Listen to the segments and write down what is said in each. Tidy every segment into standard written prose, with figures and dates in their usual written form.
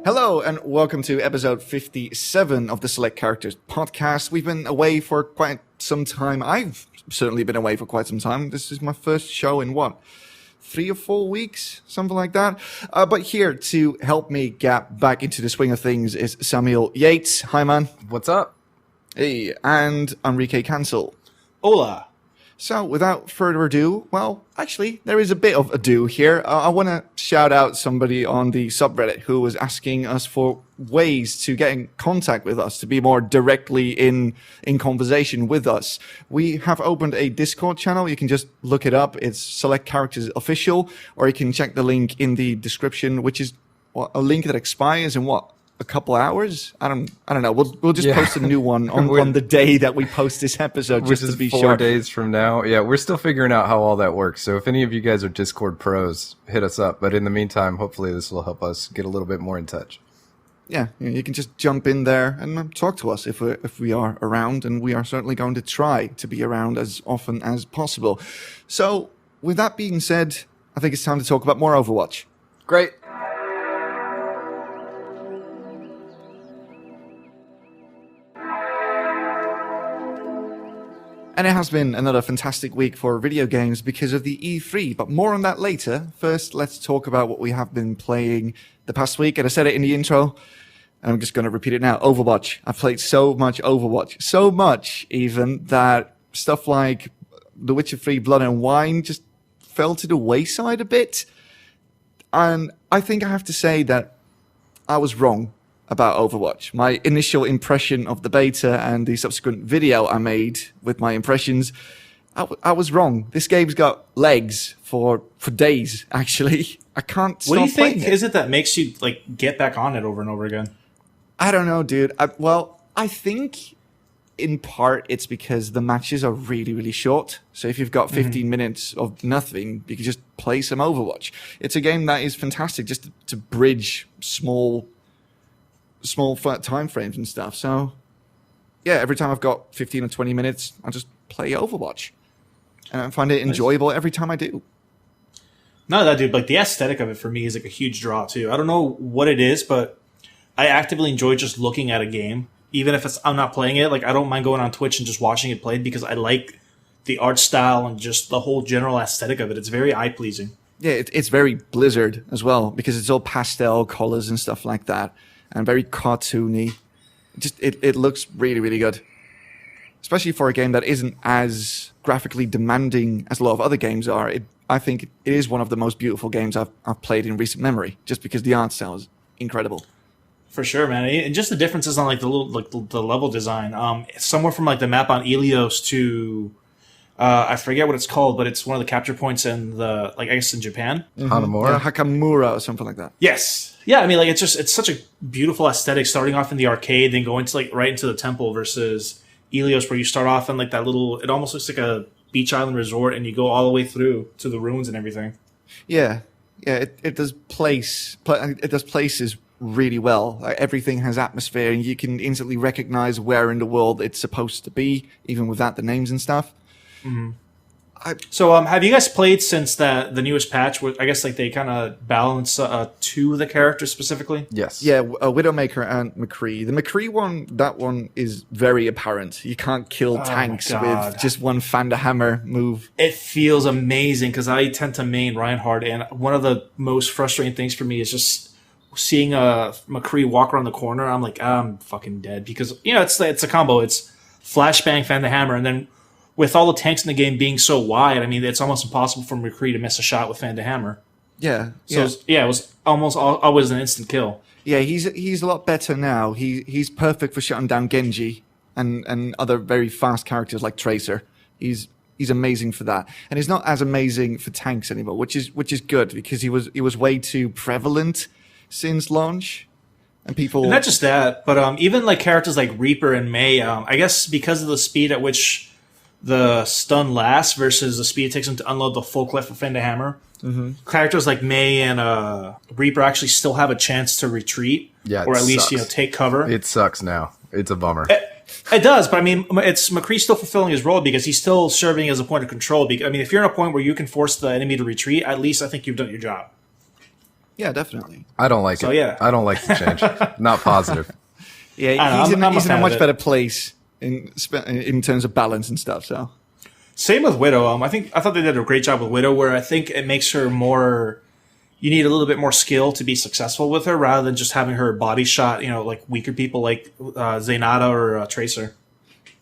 Hello and welcome to episode 57 of the Select Characters podcast. We've been away for quite some time. I've certainly been away for quite some time. This is my first show in 3 or 4 weeks, something like that. But here to help me get back into the swing of things is Samuel Yates. Hi, man. What's up? Hey, and Enrique Cancel. Hola. So, without further ado, well, actually, there is a bit of ado here. I want to shout out somebody on the subreddit who was asking us for ways to get in contact with us, to be more directly in conversation with us. We have opened a Discord channel. You can just look it up. It's Select Characters Official, or you can check the link in the description, which is a link that expires in a couple hours? I don't know. We'll just post a new one on the day that we post this episode, just to be sure. 4 days from now. Yeah, we're still figuring out how all that works. So if any of you guys are Discord pros, hit us up. But in the meantime, hopefully this will help us get a little bit more in touch. Yeah, you can just jump in there and talk to us if we are around, and we are certainly going to try to be around as often as possible. So with that being said, I think it's time to talk about more Overwatch. Great. And it has been another fantastic week for video games because of the E3, but more on that later. First, let's talk about what we have been playing the past week. And I said it in the intro, and I'm just going to repeat it now. Overwatch. I've played so much Overwatch. So much, even, that stuff like The Witcher 3 Blood and Wine just fell to the wayside a bit. And I think I have to say that I was wrong about Overwatch. My initial impression of the beta and the subsequent video I made with my impressions, I was wrong. This game's got legs for days, actually. I can't stop What do you think playing is it that makes you get back on it over and over again? I don't know, dude. I think in part it's because the matches are really, really short. So if you've got 15 minutes of nothing, you can just play some Overwatch. It's a game that is fantastic just to bridge small time frames and stuff. So yeah, every time I've got 15 or 20 minutes, I just play Overwatch, and I find it enjoyable every time I do. No, that dude, the aesthetic of it for me is a huge draw too. I don't know what it is, but I actively enjoy just looking at a game, even if I'm not playing it. I don't mind going on Twitch and just watching it played because I like the art style and just the whole general aesthetic of it. It's very eye pleasing. Yeah, it's very Blizzard as well because it's all pastel colors and stuff like that. And very cartoony. It looks really, really good. Especially for a game that isn't as graphically demanding as a lot of other games are. I think it is one of the most beautiful games I've played in recent memory, just because the art style is incredible. For sure, man. And just the differences on the level design. Somewhere from the map on Ilios to I forget what it's called, but it's one of the capture points in the I guess in Japan. Hanamura? Yeah, Hakamura or something like that. Yes. Yeah, I mean, it's such a beautiful aesthetic, starting off in the arcade, then going to right into the temple, versus Ilios, where you start off in that little. It almost looks like a beach island resort, and you go all the way through to the ruins and everything. Yeah. It does places really well. Everything has atmosphere, and you can instantly recognize where in the world it's supposed to be, even without the names and stuff. Mm-hmm. So, have you guys played since the newest patch? Where I guess they kind of balance two of the characters specifically. Yes. Yeah, Widowmaker and McCree. The McCree one, that one is very apparent. You can't kill tanks with just one Vanderhammer move. It feels amazing because I tend to main Reinhardt, and one of the most frustrating things for me is just seeing McCree walk around the corner. I'm like, I'm fucking dead because it's a combo. It's flashbang Vanderhammer, and then with all the tanks in the game being so wide, I mean, it's almost impossible for McCree to miss a shot with Vanderhammer. Yeah. So it was almost always an instant kill. Yeah, he's a lot better now. He's perfect for shutting down Genji and other very fast characters like Tracer. He's amazing for that, and he's not as amazing for tanks anymore, which is good because he was way too prevalent since launch, and people. And not just that, but even characters like Reaper and Mei. I guess because of the speed at which the stun lasts versus the speed it takes them to unload the full clip of Vanderhammer. Mm-hmm. Characters like Mei and Reaper actually still have a chance to retreat, or at least take cover. It sucks now. It's a bummer. It does, but I mean, it's McCree still fulfilling his role because he's still serving as a point of control. I mean, if you're in a point where you can force the enemy to retreat, at least I think you've done your job. Yeah, definitely. I don't like So, it. yeah. I don't like the change. Not positive. Yeah, I'm he's a in a fan much of it. better place in terms of balance and stuff. So Same with Widow. I thought they did a great job with Widow, where I think it makes her more. You need a little bit more skill to be successful with her, rather than just having her body shot. Like weaker people like Zenyatta or Tracer.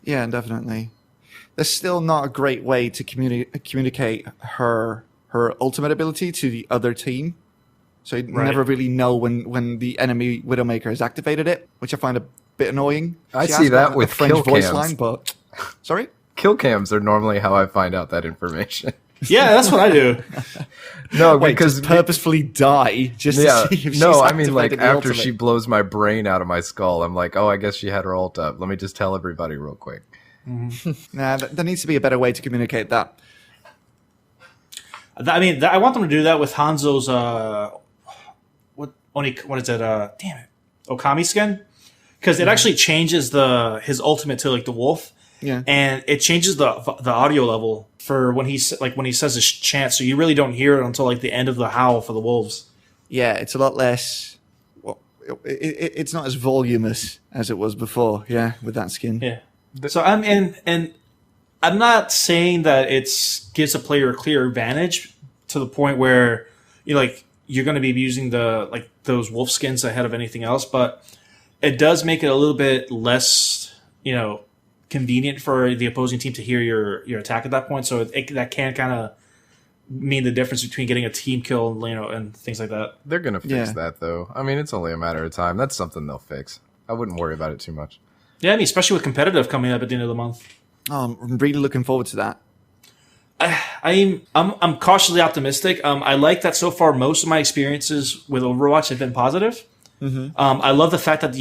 yeah, definitely. There's still not a great way to communicate her ultimate ability to the other team. So you Right. never really know when the enemy Widowmaker has activated it, which I find a bit annoying. I She see has that got with a French kill voice cams. line, but sorry. Kill cams are normally how I find out that information. Yeah, that's what I do. No, Wait, because just purposefully die just yeah, to see if no, she's I mean like activated the after ultimate. she blows my brain out of my skull, I'm like, oh, I guess she had her ult up. Let me just tell everybody real quick. Nah, there needs to be a better way to communicate that. I want them to do that with Hanzo's what is it? Damn it, Okami skin, because it actually changes his ultimate to like the wolf, Yeah. and it changes the audio level for when he says his chant, so you really don't hear it until like the end of the howl for the wolves. Yeah, it's a lot less. Well, it's not as voluminous as it was before. Yeah, with that skin. Yeah. So and I'm not saying that gives a player a clear advantage to the point where you're going to be using those wolf skins ahead of anything else, but it does make it a little bit less convenient for the opposing team to hear your attack at that point. So that can kind of mean the difference between getting a team kill, and things like that. They're gonna fix Yeah. that though. I mean, it's only a matter of time. That's something they'll fix. I wouldn't worry about it too much. Yeah, I mean, especially with competitive coming up at the end of the month. Oh, I'm really looking forward to that. I'm cautiously optimistic. I like that so far. Most of my experiences with Overwatch have been positive. I love the fact that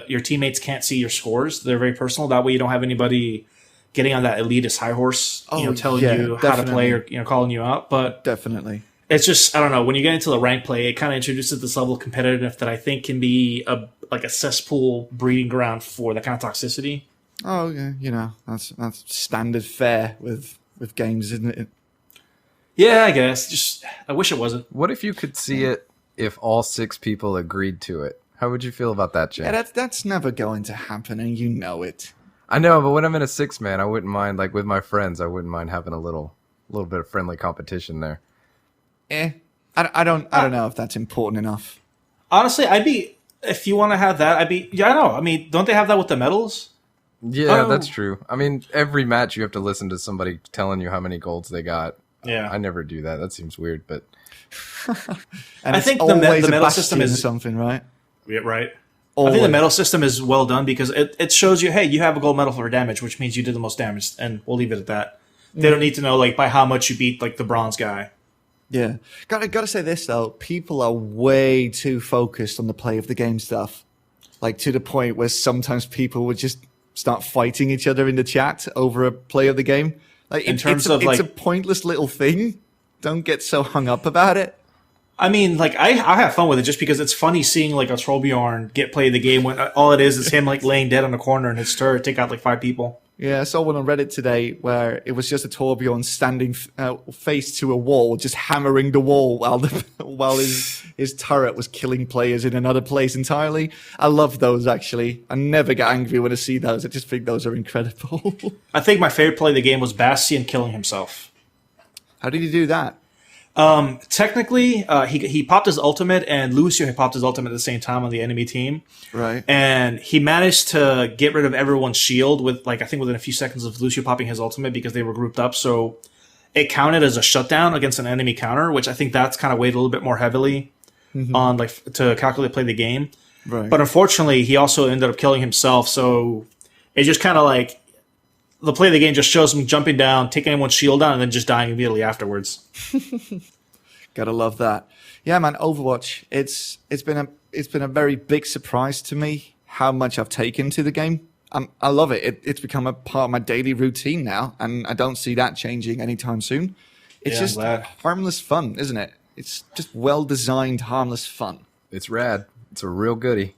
your teammates can't see your scores. They're very personal. That way, you don't have anybody getting on that elitist high horse, telling yeah, you how to play definitely. or calling you out. But Definitely. it's just, I don't know. When you get into the rank play, it kind of introduces this level of competitiveness that I think can be a cesspool breeding ground for that kind of toxicity. Oh, yeah, that's standard fare with games, isn't it? Yeah, I guess. Just I wish it wasn't. What if you could see it if all 6 people agreed to it? How would you feel about that, Jay? Yeah, that's never going to happen, and you know it. I know, but when I'm in a 6-man, I wouldn't mind, like with my friends, I wouldn't mind having a little bit of friendly competition there. I don't know if that's important enough. Honestly, if you want to have that, I know. I mean, don't they have that with the medals? Yeah, Oh. that's true. I mean, every match you have to listen to somebody telling you how many golds they got. Yeah. I never do that. That seems weird, but And I it's think the always a medal bastion system is- or something, right? Yeah, right. I Always. think the medal system is well done because it shows you, hey, you have a gold medal for damage, which means you did the most damage, and we'll leave it at that. They don't need to know by how much you beat the bronze guy. Yeah. Gotta say this though, people are way too focused on the play of the game stuff. To the point where sometimes people would just start fighting each other in the chat over a play of the game. It's a pointless little thing. Don't get so hung up about it. I mean, I have fun with it just because it's funny seeing a Torbjorn get play of the game when all it is him laying dead on the corner and his turret take out 5 people. Yeah, I saw one on Reddit today where it was just a Torbjorn standing face to a wall, just hammering the wall while his turret was killing players in another place entirely. I love those, actually. I never get angry when I see those. I just think those are incredible. I think my favorite play of the game was Bastion killing himself. How did he do that? Technically, he popped his ultimate, and Lucio had popped his ultimate at the same time on the enemy team. Right. And he managed to get rid of everyone's shield with, I think within a few seconds of Lucio popping his ultimate because they were grouped up. So it counted as a shutdown against an enemy counter, which I think that's kind of weighed a little bit more heavily on, to calculate play the game. Right. But unfortunately, he also ended up killing himself. So it just kind of the play of the game just shows him jumping down, taking anyone's shield down, and then just dying immediately afterwards. Gotta love that. Yeah, man, Overwatch. It's been a very big surprise to me how much I've taken to the game. I love it. It's become a part of my daily routine now, and I don't see that changing anytime soon. It's Yeah, I'm just glad. harmless fun, isn't it? It's just well-designed, harmless fun. it's rad. It's a real goodie.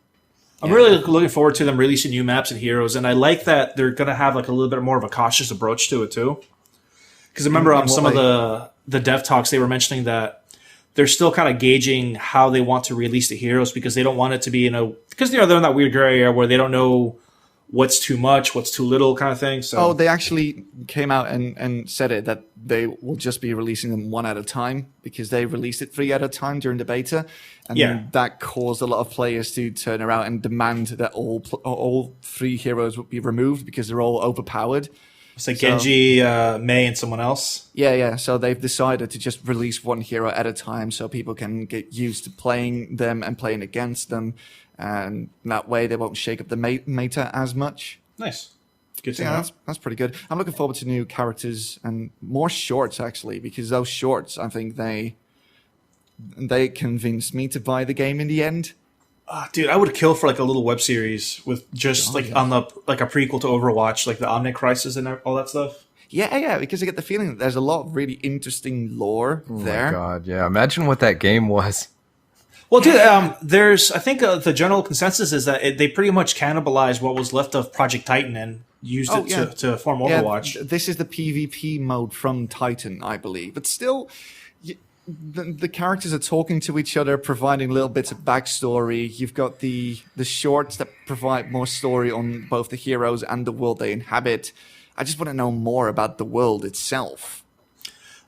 I'm really looking forward to them releasing new maps and heroes, and I like that they're going to have a little bit more of a cautious approach to it too. Because remember, In what some of way? the dev talks they were mentioning that they're still kind of gauging how they want to release the heroes because they don't want it to be because they're in that weird gray area where they don't know what's too much, what's too little kind of thing. So they actually came out and said it that they will just be releasing them one at a time because they released it 3 at a time during the beta, and that caused a lot of players to turn around and demand that all 3 heroes would be removed because they're all overpowered. It's like Genji, Mei, and someone else. Yeah. So they've decided to just release one hero at a time so people can get used to playing them and playing against them. And that way they won't shake up the meta as much. Nice. Good to know. That's pretty good. I'm looking forward to new characters and more shorts, actually, because those shorts, I think they convinced me to buy the game in the end. Dude, I would kill for like a little web series with just on the like a prequel to Overwatch, like the Omnic Crisis and all that stuff. Yeah, because I get the feeling that there's a lot of really interesting lore there. Oh my god, yeah. Imagine what that game was. Well, dude, I think the general consensus is that they pretty much cannibalized what was left of Project Titan and used it to form Overwatch. Yeah, this is the PvP mode from Titan, I believe. But still, the characters are talking to each other, providing little bits of backstory. You've got the shorts that provide more story on both the heroes and the world they inhabit. I just want to know more about the world itself.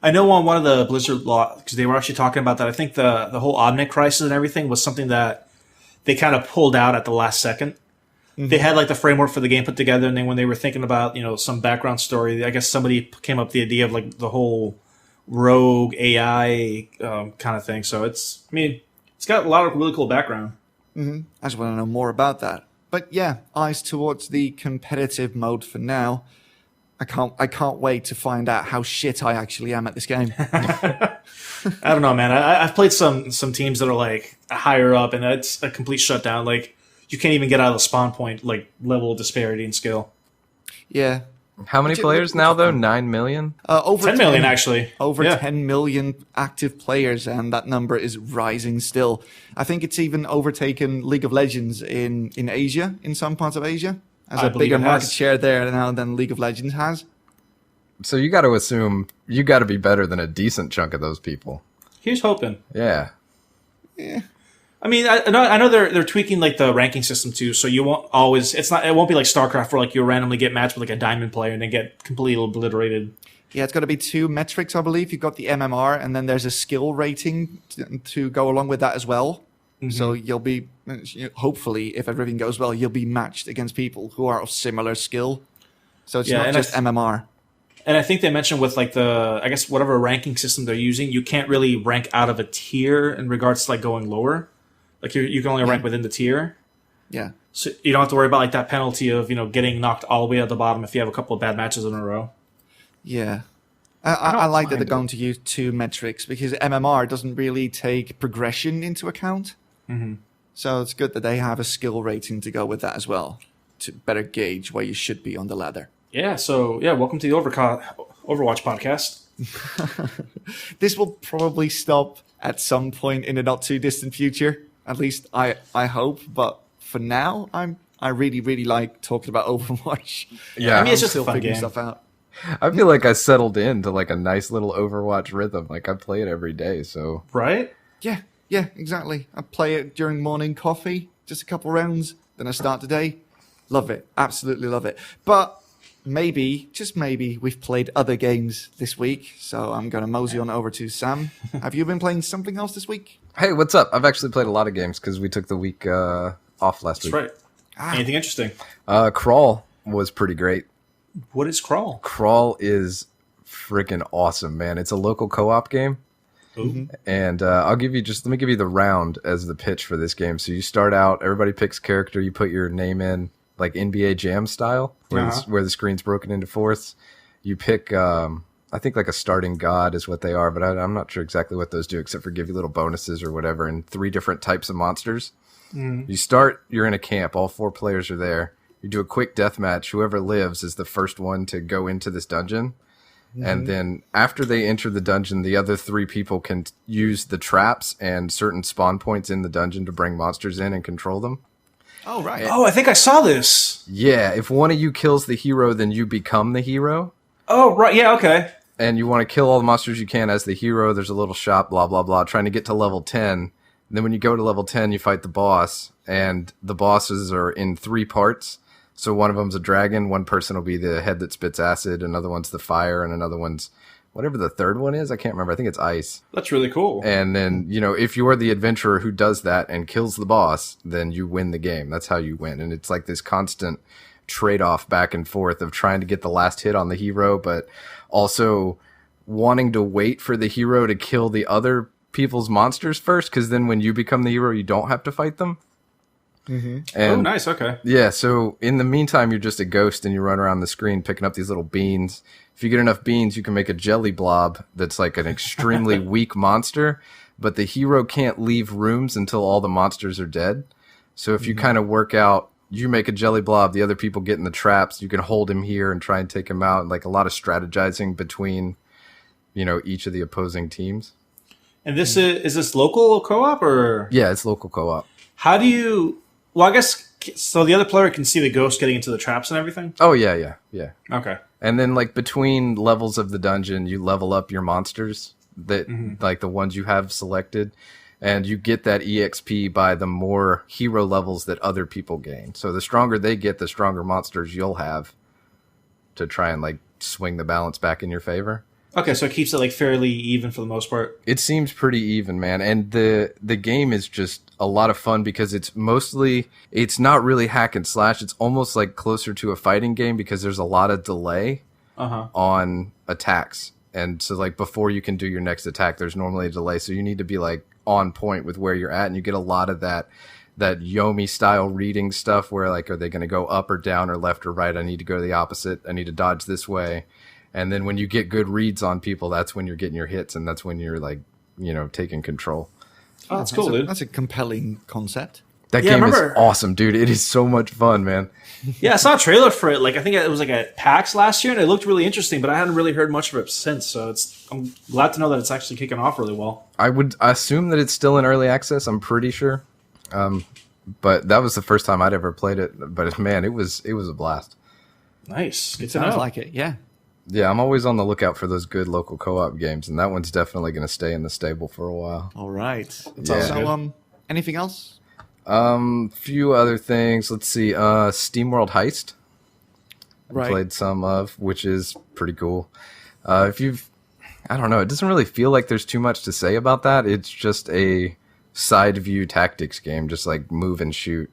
I know on one of the Blizzard because they were actually talking about that. I think the whole Omnic Crisis and everything was something that they kind of pulled out at the last second. Mm-hmm. They had like the framework for the game put together, and then when they were thinking about some background story, I guess somebody came up with the idea of like the whole rogue AI kind of thing. So it's got a lot of really cool background. Mm-hmm. I just want to know more about that. But yeah, eyes towards the competitive mode for now. I can't wait to find out how shit I actually am at this game. I don't know, man. I've played some teams that are like higher up, and it's a complete shutdown. Like you can't even get out of the spawn point, like level of disparity in skill. Yeah. How many players now, though? 9 million? Over 10 million, actually. Over 10 million active players, and that number is rising still. I think it's even overtaken League of Legends in Asia, in some parts of Asia. Has a bigger market share there now than League of Legends has. So you got to assume you got to be better than a decent chunk of those people. Here's hoping. Yeah. I mean, I know they're tweaking like the ranking system too, so you won't always. It won't be like StarCraft where like you randomly get matched with like a diamond player and then get completely obliterated. Yeah, it's got to be 2 metrics, I believe. You've got the MMR, and then there's a skill rating to go along with that as well. Mm-hmm. So you'll be, hopefully, if everything goes well, you'll be matched against people who are of similar skill. So it's not just MMR. And I think they mentioned with like I guess whatever ranking system they're using, you can't really rank out of a tier in regards to like going lower. Like you can only rank within the tier. Yeah. So you don't have to worry about like that penalty of, getting knocked all the way at the bottom if you have a couple of bad matches in a row. Yeah. I like that they're going to use 2 metrics because MMR doesn't really take progression into account. Mm-hmm. So it's good that they have a skill rating to go with that as well to better gauge where you should be on the ladder. Yeah, so welcome to the Overwatch podcast. This will probably stop at some point in the not too distant future. At least I hope. But for now, I really, really like talking about Overwatch. Yeah, I mean, it's just still a fun figuring game. Stuff out. I feel like I settled into like a nice little Overwatch rhythm. Like I play it every day, so right? Yeah, exactly. I play it during morning coffee, just a couple rounds, then I start the day. Love it. Absolutely love it. But maybe, just maybe, we've played other games this week, so I'm going to mosey on over to Sam. Have you been playing something else this week? Hey, what's up? I've actually played a lot of games because we took the week off last week. That's right. Anything interesting? Crawl was pretty great. What is Crawl? Crawl is freaking awesome, man. It's a local co-op game. Mm-hmm. And let me give you the round as the pitch for this game. So you start out, everybody picks character, you put your name in, like NBA Jam style, where the screen's broken into fourths. You pick, I think like a starting god is what they are, but I'm not sure exactly what those do, except for give you little bonuses or whatever, and 3 different types of monsters. Mm. You're in a camp, all 4 players are there. You do a quick death match. Whoever lives is the first one to go into this dungeon. Mm-hmm. And then after they enter the dungeon, the other 3 people can use the traps and certain spawn points in the dungeon to bring monsters in and control them. Oh, right. I think I saw this. Yeah, if one of you kills the hero, then you become the hero. Oh, right. Yeah, okay. and you want to kill all the monsters you can as the hero. There's a little shop, blah, blah, blah, trying to get to level 10. Then when you go to level 10, you fight the boss, and the bosses are in 3 parts. So one of them's a dragon, one person will be the head that spits acid, another one's the fire, and another one's whatever the third one is. I can't remember. I think it's ice. That's really cool. And then, if you're the adventurer who does that and kills the boss, then you win the game. That's how you win. And it's like this constant trade-off back and forth of trying to get the last hit on the hero, but also wanting to wait for the hero to kill the other people's monsters first, because then when you become the hero, you don't have to fight them. Mm-hmm. And, nice. Okay. Yeah, so in the meantime, you're just a ghost and you run around the screen picking up these little beans. If you get enough beans, you can make a jelly blob that's like an extremely weak monster, but the hero can't leave rooms until all the monsters are dead. So if you kind of work out, you make a jelly blob, the other people get in the traps, you can hold him here and try and take him out. Like a lot of strategizing between, each of the opposing teams. And this is this local co-op or? Yeah, it's local co-op. How do you... Well, I guess, so the other player can see the ghost getting into the traps and everything? Oh, yeah. Okay. And then, like, between levels of the dungeon, you level up your monsters, that like the ones you have selected, and you get that EXP by the more hero levels that other people gain. So the stronger they get, the stronger monsters you'll have to try and, like, swing the balance back in your favor. Okay, so it keeps it like fairly even for the most part. It seems pretty even, man. And the game is just a lot of fun because it's not really hack and slash. It's almost like closer to a fighting game because there's a lot of delay on attacks. And so like before you can do your next attack, there's normally a delay. So you need to be like on point with where you're at. And you get a lot of that Yomi style reading stuff where like, are they going to go up or down or left or right? I need to go to the opposite. I need to dodge this way. And then when you get good reads on people, that's when you're getting your hits, and that's when you're like, taking control. Oh, that's cool, dude. That's a compelling concept. That game is awesome, dude. It is so much fun, man. Yeah, I saw a trailer for it. Like I think it was like at PAX last year, and it looked really interesting. But I hadn't really heard much of it since. So I'm glad to know that it's actually kicking off really well. I would assume that it's still in early access. I'm pretty sure. But that was the first time I'd ever played it. But man, it was a blast. Nice. Good to Sounds know. like it. Yeah. Yeah, I'm always on the lookout for those good local co-op games, and that one's definitely going to stay in the stable for a while. All right. Yeah. So, anything else? Few other things. Let's see. SteamWorld Heist. Right. I played some of, which is pretty cool. I don't know. It doesn't really feel like there's too much to say about that. It's just a side view tactics game, just like move and shoot,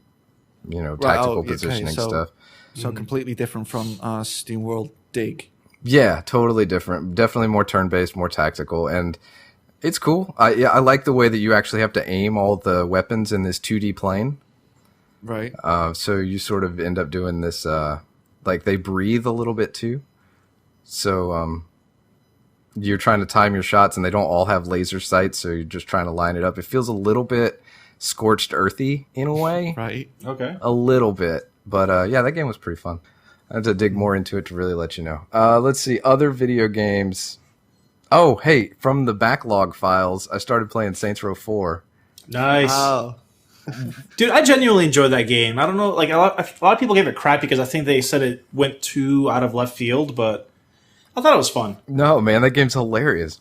tactical positioning stuff. So completely different from SteamWorld Dig. Yeah, totally different. Definitely more turn-based, more tactical, and it's cool. I like the way that you actually have to aim all the weapons in this 2D plane. Right. So you sort of end up doing this, like they breathe a little bit too. So you're trying to time your shots, and they don't all have laser sights, so you're just trying to line it up. It feels a little bit scorched earthy in a way. Right. Okay. A little bit. But yeah, that game was pretty fun. I have to dig more into it to really let you know. Let's see. Other video games. Oh, hey, from the backlog files, I started playing Saints Row 4. Nice. Oh. Dude, I genuinely enjoyed that game. I don't know, like a lot of people gave it crap because I think they said it went too out of left field, but I thought it was fun. No, man, that game's hilarious.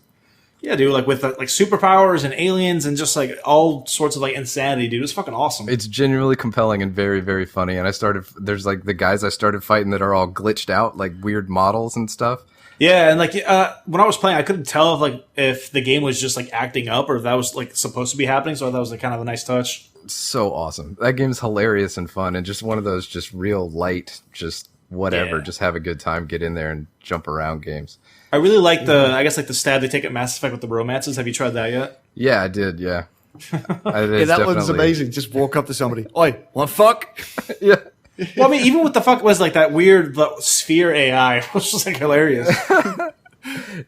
Yeah, dude, like with like superpowers and aliens and just like all sorts of like insanity, dude. It was fucking awesome. It's genuinely compelling and very, very funny. And there's like the guys I started fighting that are all glitched out, like weird models and stuff. Yeah, and like when I was playing, I couldn't tell if the game was just like acting up or if that was like supposed to be happening. So that was like kind of a nice touch. So awesome. That game's hilarious and fun, and just one of those just real light, just whatever, just have a good time, get in there and jump around games. I really like the stab they take at Mass Effect with the romances. Have you tried that yet? Yeah, I did. Yeah, that one's amazing. Just walk up to somebody. Oi, want fuck? Yeah. Well, I mean, even with the fuck was like that weird sphere AI, which was like hilarious.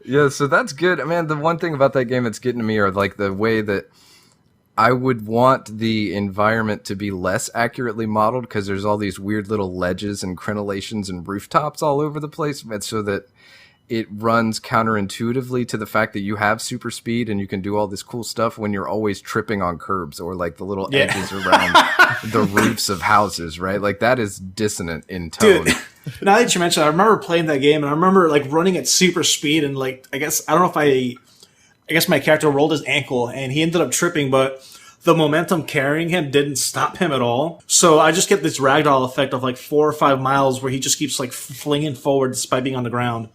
Yeah, so that's good. Man, the one thing about that game that's getting to me are like the way that I would want the environment to be less accurately modeled because there's all these weird little ledges and crenellations and rooftops all over the place, and so that it runs counterintuitively to the fact that you have super speed and you can do all this cool stuff when you're always tripping on curbs or like the little edges around the roofs of houses, right? Like that is dissonant in tone. Dude, Now that you mention it, I remember playing that game, and I remember like running at super speed, and like I guess my character rolled his ankle, and he ended up tripping, but the momentum carrying him didn't stop him at all. So I just get this ragdoll effect of like 4 or 5 miles where he just keeps like flinging forward despite being on the ground.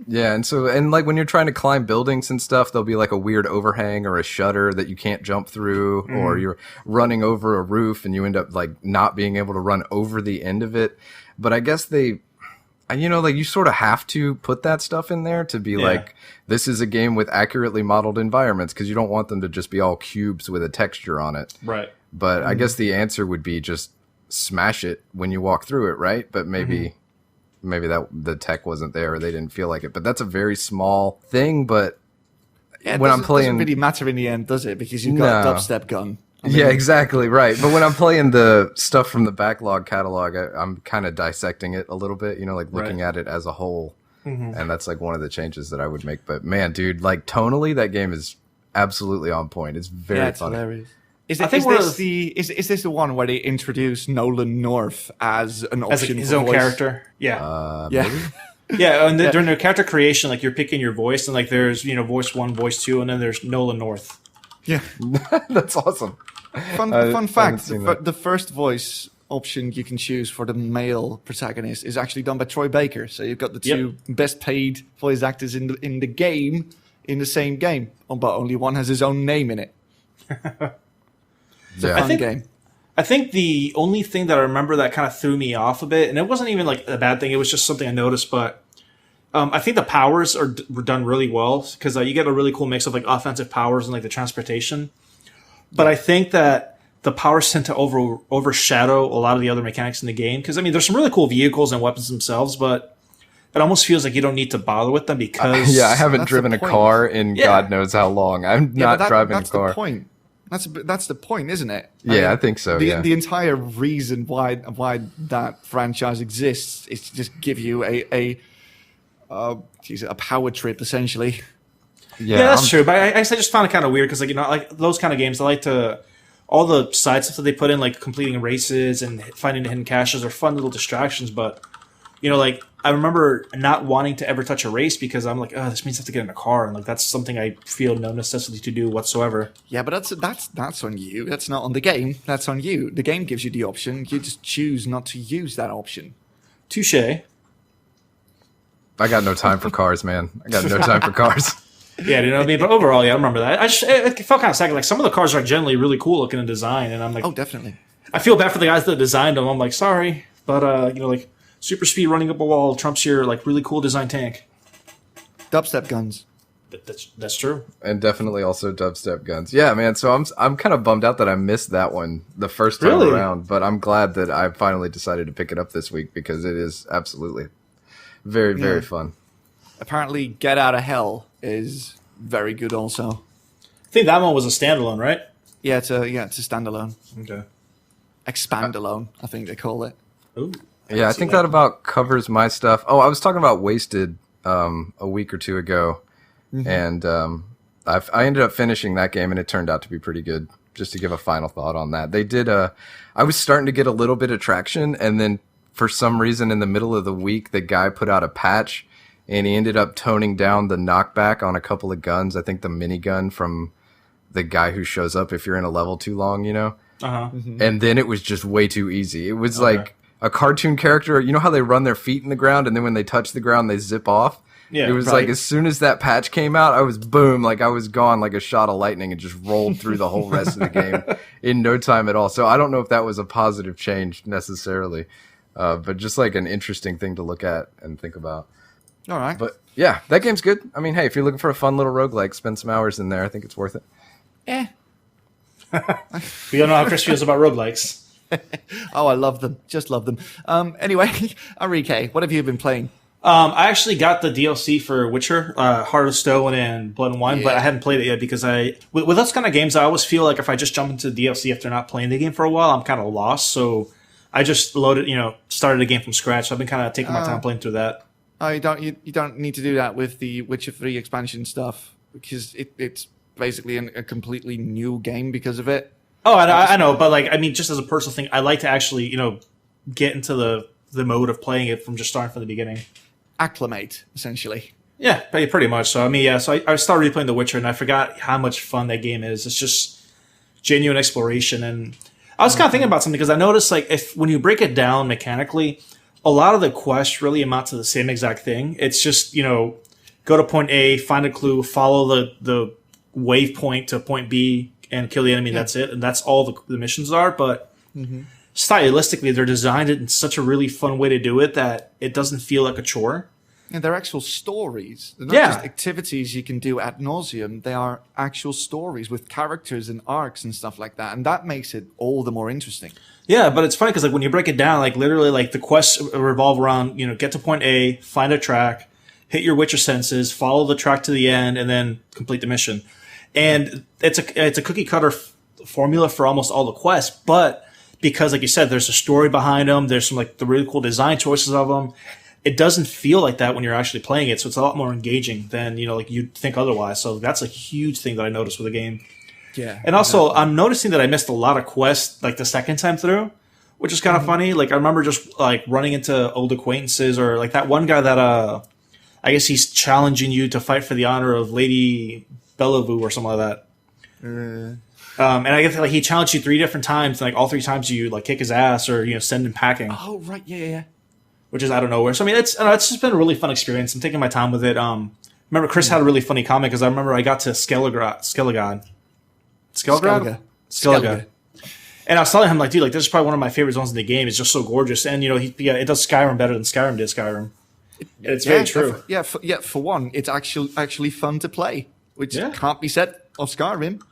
Yeah, and like when you're trying to climb buildings and stuff, there'll be like a weird overhang or a shutter that you can't jump through, or you're running over a roof and you end up like not being able to run over the end of it. But I guess like you sort of have to put that stuff in there to be like, this is a game with accurately modeled environments, because you don't want them to just be all cubes with a texture on it. Right. But I guess the answer would be just smash it when you walk through it, right? But maybe that the tech wasn't there, or they didn't feel like it. But that's a very small thing. But when I'm playing, it doesn't really matter in the end, does it? Because you've got a dubstep gun. Yeah, exactly right. But when I'm playing the stuff from the backlog catalog, I'm kind of dissecting it a little bit. Like looking at it as a whole, and that's like one of the changes that I would make. But man, dude, like tonally, that game is absolutely on point. It's very funny. Hilarious. Is this the one where they introduce Nolan North as an option his for own voice? Character? Yeah. Yeah, and during their character creation, like you're picking your voice, and like there's voice 1, voice 2, and then there's Nolan North. Yeah, that's awesome. Fun fact: the first voice option you can choose for the male protagonist is actually done by Troy Baker. So you've got the two best paid voice actors in the game in the same game, but only one has his own name in it. It's a fun game. I think the only thing that I remember that kind of threw me off a bit, and it wasn't even like a bad thing, it was just something I noticed, but I think the powers were done really well, because you get a really cool mix of like offensive powers and like the transportation. But I think that the powers tend to overshadow a lot of the other mechanics in the game, because there's some really cool vehicles and weapons themselves, but it almost feels like you don't need to bother with them because I haven't driven a car in God knows how long. I'm not driving a car. That's the point. That's the point, isn't it? I think so. The entire reason why that franchise exists is to just give you a power trip, essentially. Yeah, that's true. But I just found it kind of weird because, like those kind of games, I like to all the side stuff that they put in, like completing races and finding the hidden caches, are fun little distractions. But like I remember not wanting to ever touch a race because I'm like, oh, this means I have to get in a car, and like that's something I feel no necessity to do whatsoever. Yeah, but that's on you. That's not on the game. That's on you. The game gives you the option. You just choose not to use that option. Touche. I got no time for cars, man. I got no time for cars. Yeah, you know what I mean? But overall, I remember that. It felt kind of sad. Like, some of the cars are generally really cool looking in design, and I'm like... Oh, definitely. I feel bad for the guys that designed them. I'm like, sorry. But, like, super speed running up a wall trumps your, like, really cool design tank. Dubstep guns. That's true. And definitely also dubstep guns. Yeah, man, so I'm kind of bummed out that I missed that one the first time around, but I'm glad that I finally decided to pick it up this week because it is absolutely very, very fun. Apparently, Get Out of Hell is very good also. I think that one was a standalone, right? Yeah, it's a standalone. Okay. Expandalone, I think they call it. Ooh. Yeah, I think that about covers my stuff. Oh, I was talking about Wasted a week or two ago, and I ended up finishing that game, and it turned out to be pretty good. Just to give a final thought on that, they did. I was starting to get a little bit of traction, and then for some reason, in the middle of the week, the guy put out a patch, and he ended up toning down the knockback on a couple of guns. I think the minigun from the guy who shows up if you're in a level too long, And then it was just way too easy. It was like a cartoon character. You know how they run their feet in the ground, and then when they touch the ground, they zip off? Yeah, it was like as soon as that patch came out, I was boom, like I was gone like a shot of lightning and just rolled through the whole rest of the game in no time at all. So I don't know if that was a positive change necessarily, but just like an interesting thing to look at and think about. All right. But yeah, that game's good. I mean, hey, if you're looking for a fun little roguelike, spend some hours in there. I think it's worth it. Yeah. We don't know how Chris feels about roguelikes. Oh, I love them. Just love them. Anyway, Enrique, what have you been playing? I actually got the DLC for Witcher, Heart of Stone and Blood and Wine, but I hadn't played it yet because with those kind of games, I always feel like if I just jump into DLC after not playing the game for a while, I'm kind of lost. So I just started the game from scratch. So I've been kind of taking my time playing through that. Oh, you don't need to do that with the Witcher 3 expansion stuff because it's basically a completely new game because of it. Oh, I know, but like, I mean, just as a personal thing, I like to actually, get into the the mode of playing it from just starting from the beginning. Acclimate, essentially. Yeah, pretty much. So I mean, yeah. So I started replaying The Witcher, and I forgot how much fun that game is. It's just genuine exploration, and I was kind of thinking about something because I noticed like if when you break it down mechanically, a lot of the quests really amount to the same exact thing. It's just go to point A, find a clue, follow the waypoint to point B, and kill the enemy. Yeah. That's it, and that's all the missions are. But stylistically, they're designed it in such a really fun way to do it that it doesn't feel like a chore. And they're actual stories. They're not just activities you can do ad nauseum. They are actual stories with characters and arcs and stuff like that. And that makes it all the more interesting. Yeah, but it's funny because like when you break it down, like literally like the quests revolve around, get to point A, find a track, hit your Witcher senses, follow the track to the end, and then complete the mission. And it's a cookie cutter formula for almost all the quests. But because like you said, there's a story behind them. There's some like the really cool design choices of them. It doesn't feel like that when you're actually playing it, so it's a lot more engaging than like you'd think otherwise. So that's a huge thing that I noticed with the game. Yeah, and also I'm noticing that I missed a lot of quests like the second time through, which is kind of funny. Like I remember just like running into old acquaintances, or like that one guy that I guess he's challenging you to fight for the honor of Lady Bellevue or something like that. And I guess like he challenged you 3 different times, and like all 3 times you like kick his ass or send him packing. Oh right, yeah. Which is out of nowhere. So I mean, it's just been a really fun experience. I'm taking my time with it. Remember Chris had a really funny comment because I remember I got to Skellige. And I was telling him like, dude, like this is probably one of my favorite zones in the game. It's just so gorgeous, and it does Skyrim better than Skyrim did Skyrim. It's very true. For one, it's actually fun to play, which can't be said of Skyrim.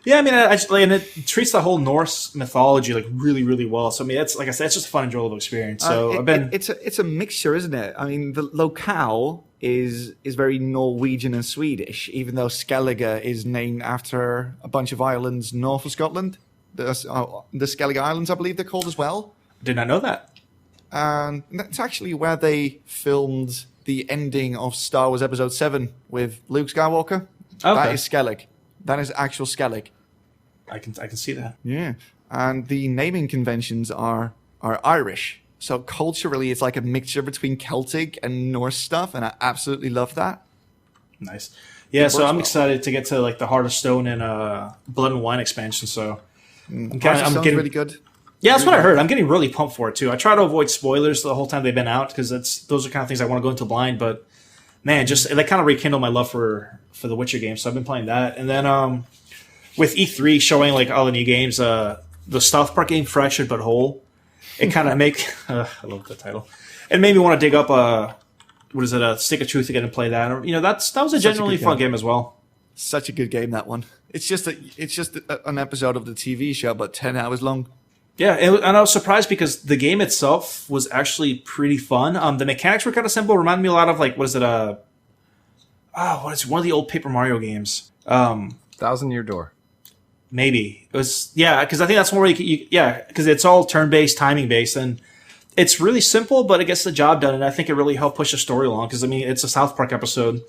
Yeah, I mean, and it treats the whole Norse mythology like really, really well. So I mean, it's like I said, it's just a fun, enjoyable experience. So it's a mixture, isn't it? I mean, the locale is very Norwegian and Swedish, even though Skellige is named after a bunch of islands north of Scotland. The Skellige Islands, I believe they're called as well. Did not know that. And that's actually where they filmed the ending of Star Wars Episode 7 with Luke Skywalker. Okay. That is Skellige. That is actual Skellige. I can see that. Yeah. And the naming conventions are Irish. So culturally, it's like a mixture between Celtic and Norse stuff, and I absolutely love that. Nice. Yeah, so I'm excited to get to like the Heart of Stone and Blood and Wine expansion. So I'm getting really good. Yeah, that's what I heard. I'm getting really pumped for it too. I try to avoid spoilers the whole time they've been out because those are kind of things I want to go into blind. But man, just they kind of rekindle my love for the Witcher game. So I've been playing that, and then with E3 showing like all the new games, the South Park game Fractured But Whole, it kind of I love the title. It made me want to dig up a Stick of Truth again and play that. Or, that was a genuinely fun game as well. Such a good game, that one. It's just an episode of the TV show, but 10 hours long. Yeah, and I was surprised because the game itself was actually pretty fun. The mechanics were kind of simple. Reminded me a lot of like what is it? One of the old Paper Mario games? 1,000 Year Door. Maybe it was, because I think that's one where because it's all turn-based, timing-based, and it's really simple, but it gets the job done, and I think it really helped push the story along. Because I mean, it's a South Park episode.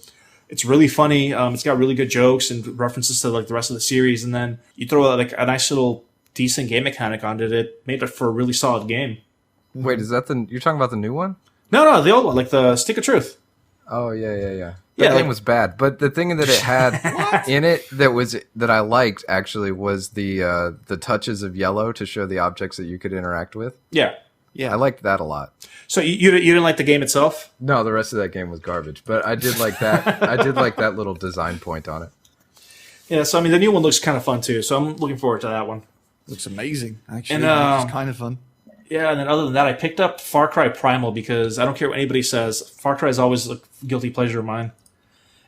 It's really funny. It's got really good jokes and references to like the rest of the series, and then you throw like a nice little decent game mechanic onto it. It made it for a really solid game. Wait, is that you're talking about the new one? No, the old one, like the Stick of Truth. Oh yeah. That game was bad, but the thing that it had in it that I liked actually was the touches of yellow to show the objects that you could interact with. Yeah. I liked that a lot. So you didn't like the game itself? No, the rest of that game was garbage, but I did like that. I did like that little design point on it. Yeah, so I mean the new one looks kind of fun too, so I'm looking forward to that one. Looks amazing, actually. And it's kind of fun. Yeah, and then other than that, I picked up Far Cry Primal because I don't care what anybody says. Far Cry is always a guilty pleasure of mine.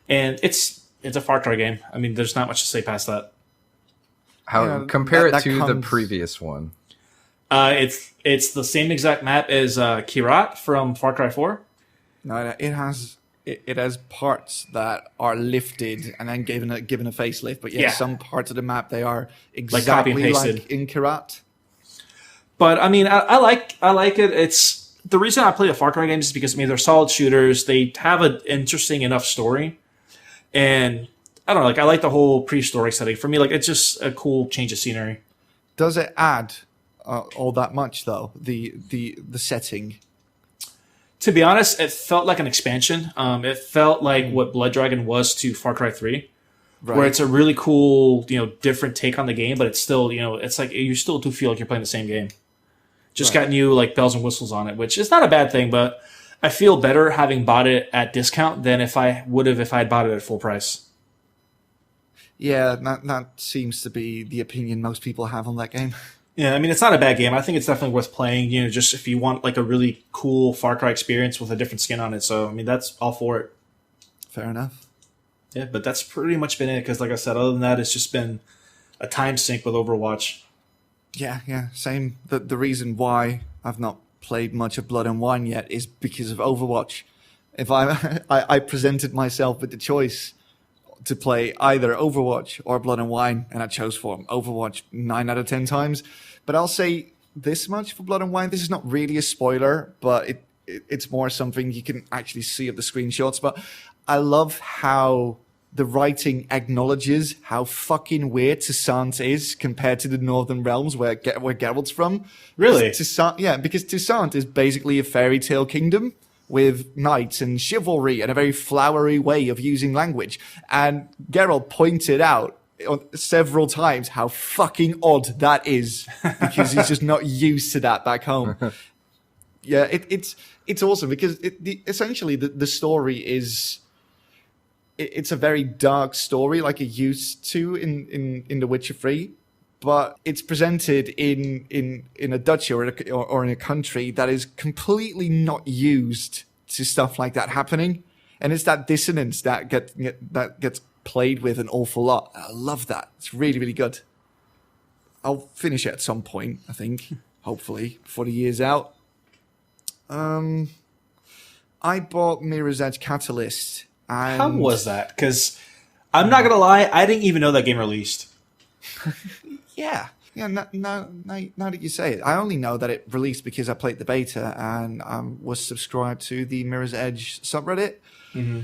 And it's a Far Cry game. I mean, there's not much to say past that. Compare it to the previous one. It's the same exact map as Kirat from Far Cry 4. No, it has parts that are lifted and then given a facelift. But some parts of the map they are exactly like in Kirat. But I mean, I like it. It's the reason I play the Far Cry games is because I mean they're solid shooters. They have an interesting enough story, and I don't know. Like I like the whole pre-story setting. For me, like it's just a cool change of scenery. Does it add all that much though. The setting. To be honest, it felt like an expansion. It felt like what Blood Dragon was to Far Cry 3, where it's a really cool, different take on the game, but it's still, it's like you still do feel like you're playing the same game. Just got new like bells and whistles on it, which is not a bad thing, but I feel better having bought it at discount than if I would have if I had bought it at full price. Yeah, that seems to be the opinion most people have on that game. Yeah, I mean, it's not a bad game. I think it's definitely worth playing, just if you want like a really cool Far Cry experience with a different skin on it. So, I mean, that's all for it. Fair enough. Yeah, but that's pretty much been it because, like I said, other than that, it's just been a time sink with Overwatch. Yeah, same. The reason why I've not played much of Blood and Wine yet is because of Overwatch. If I presented myself with the choice to play either Overwatch or Blood and Wine, and I chose for Overwatch 9 out of 10 times. But I'll say this much for Blood and Wine. This is not really a spoiler, but it's more something you can actually see of the screenshots. But I love how the writing acknowledges how fucking weird Toussaint is compared to the Northern Realms where Geralt's from. Really? Because Toussaint is basically a fairy tale kingdom with knights and chivalry and a very flowery way of using language. And Geralt pointed out several times how fucking odd that is because he's just not used to that back home. Yeah, it's awesome because essentially the story is it's a very dark story like it used to in The Witcher 3, but it's presented in a duchy or in a country that is completely not used to stuff like that happening, and it's that dissonance that gets played with an awful lot. I love that. It's really, really good. I'll finish it at some point, I think, hopefully, before the year's out. I bought Mirror's Edge Catalyst. And how was that? Because I'm not going to lie, I didn't even know that game released. Yeah, now that you say it, I only know that it released because I played the beta and was subscribed to the Mirror's Edge subreddit. Mm-hmm.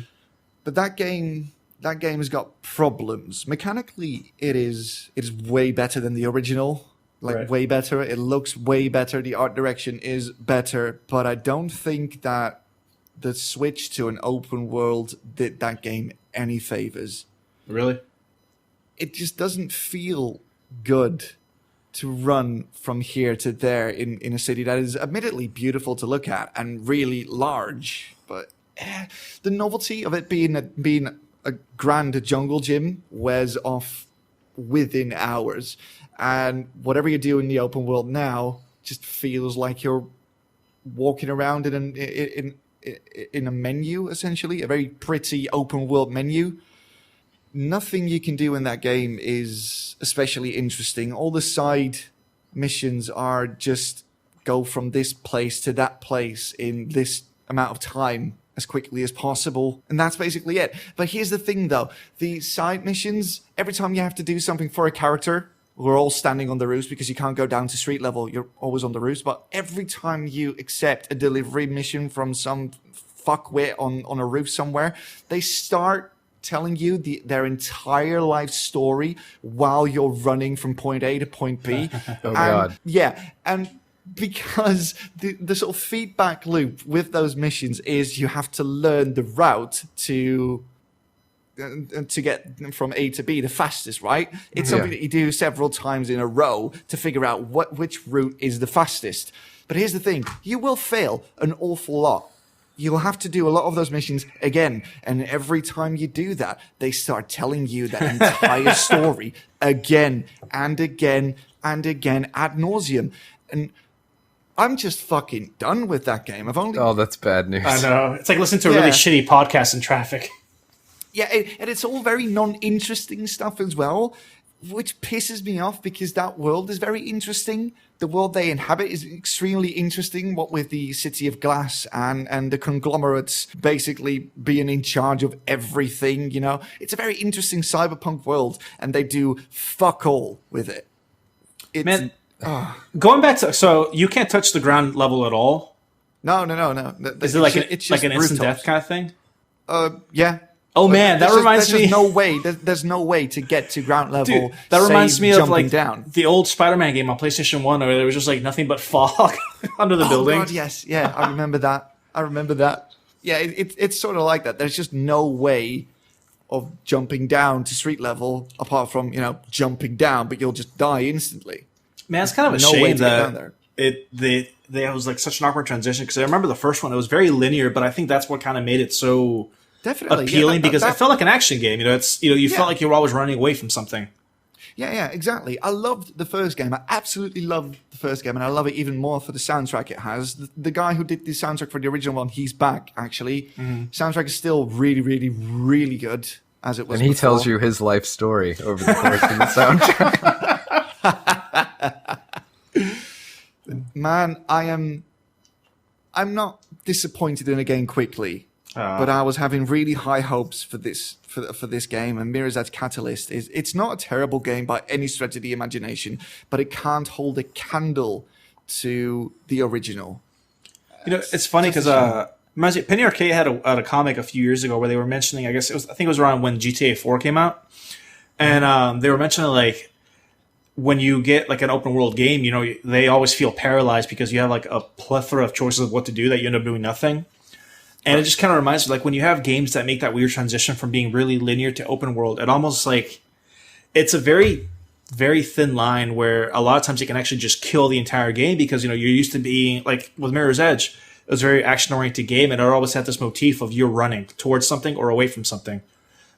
But that game has got problems. Mechanically, it is way better than the original. Way better. It looks way better. The art direction is better. But I don't think that the switch to an open world did that game any favors. Really? It just doesn't feel good to run from here to there in a city that is admittedly beautiful to look at and really large. But the novelty of it being a grand jungle gym wears off within hours. And whatever you do in the open world now just feels like you're walking around in a menu, essentially, a very pretty open world menu. Nothing you can do in that game is especially interesting. All the side missions are just go from this place to that place in this amount of time as quickly as possible. And that's basically it. But here's the thing, though. The side missions, every time you have to do something for a character, we're all standing on the roofs because you can't go down to street level. You're always on the roofs. But every time you accept a delivery mission from some fuckwit on a roof somewhere, they start telling you their entire life story while you're running from point A to point B. God. Yeah, and because the sort of feedback loop with those missions is you have to learn the route to get from A to B the fastest, right? It's something that you do several times in a row to figure out which route is the fastest. But here's the thing, you will fail an awful lot. You'll have to do a lot of those missions again. And every time you do that, they start telling you that entire story again and again and again ad nauseum. And I'm just fucking done with that game. Oh, that's bad news. I know. It's like listening to a really shitty podcast in traffic. Yeah, and it's all very non-interesting stuff as well, which pisses me off because that world is very interesting. The world they inhabit is extremely interesting, what with the City of Glass and the conglomerates basically being in charge of everything, you know? It's a very interesting cyberpunk world, and they do fuck all with it. Man, going back to... So, you can't touch the ground level at all? No. Is it like an instant death kind of thing? Yeah. Oh man, that reminds me. There's no way. There's no way to get to ground level. Dude, that reminds me of like down. the old Spider-Man game on PlayStation 1 where there was just like nothing but fog under the building. God, yes, yeah, I remember that. Yeah, it's sort of like that. There's just no way of jumping down to street level apart from jumping down, but you'll just die instantly. Man, it's kind of a No way shame to get that down there. it was like such an awkward transition because I remember the first one, it was very linear, but I think that's what kind of made it so Definitely appealing because it felt like an action game. You felt like you were always running away from something. Yeah, exactly. I loved the first game. I absolutely loved the first game, and I love it even more for the soundtrack it has. The guy who did the soundtrack for the original one, he's back, actually. Soundtrack is still really, really, really good, as it was And he before. tells you his life story over the course of the soundtrack. Man, I'm not disappointed in a game quickly, but I was having really high hopes for this game, and Mirror's Edge Catalyst it's not a terrible game by any stretch of the imagination, but it can't hold a candle to the original. It's funny because Penny Arcade had a comic a few years ago where they were mentioning, I think it was around when GTA 4 came out, and they were mentioning like when you get like an open world game, they always feel paralyzed because you have like a plethora of choices of what to do that you end up doing nothing. And it just kind of reminds me, like when you have games that make that weird transition from being really linear to open world, it almost like it's a very, very thin line where a lot of times it can actually just kill the entire game because, you're used to being like with Mirror's Edge, it was a very action oriented game and it always had this motif of you're running towards something or away from something.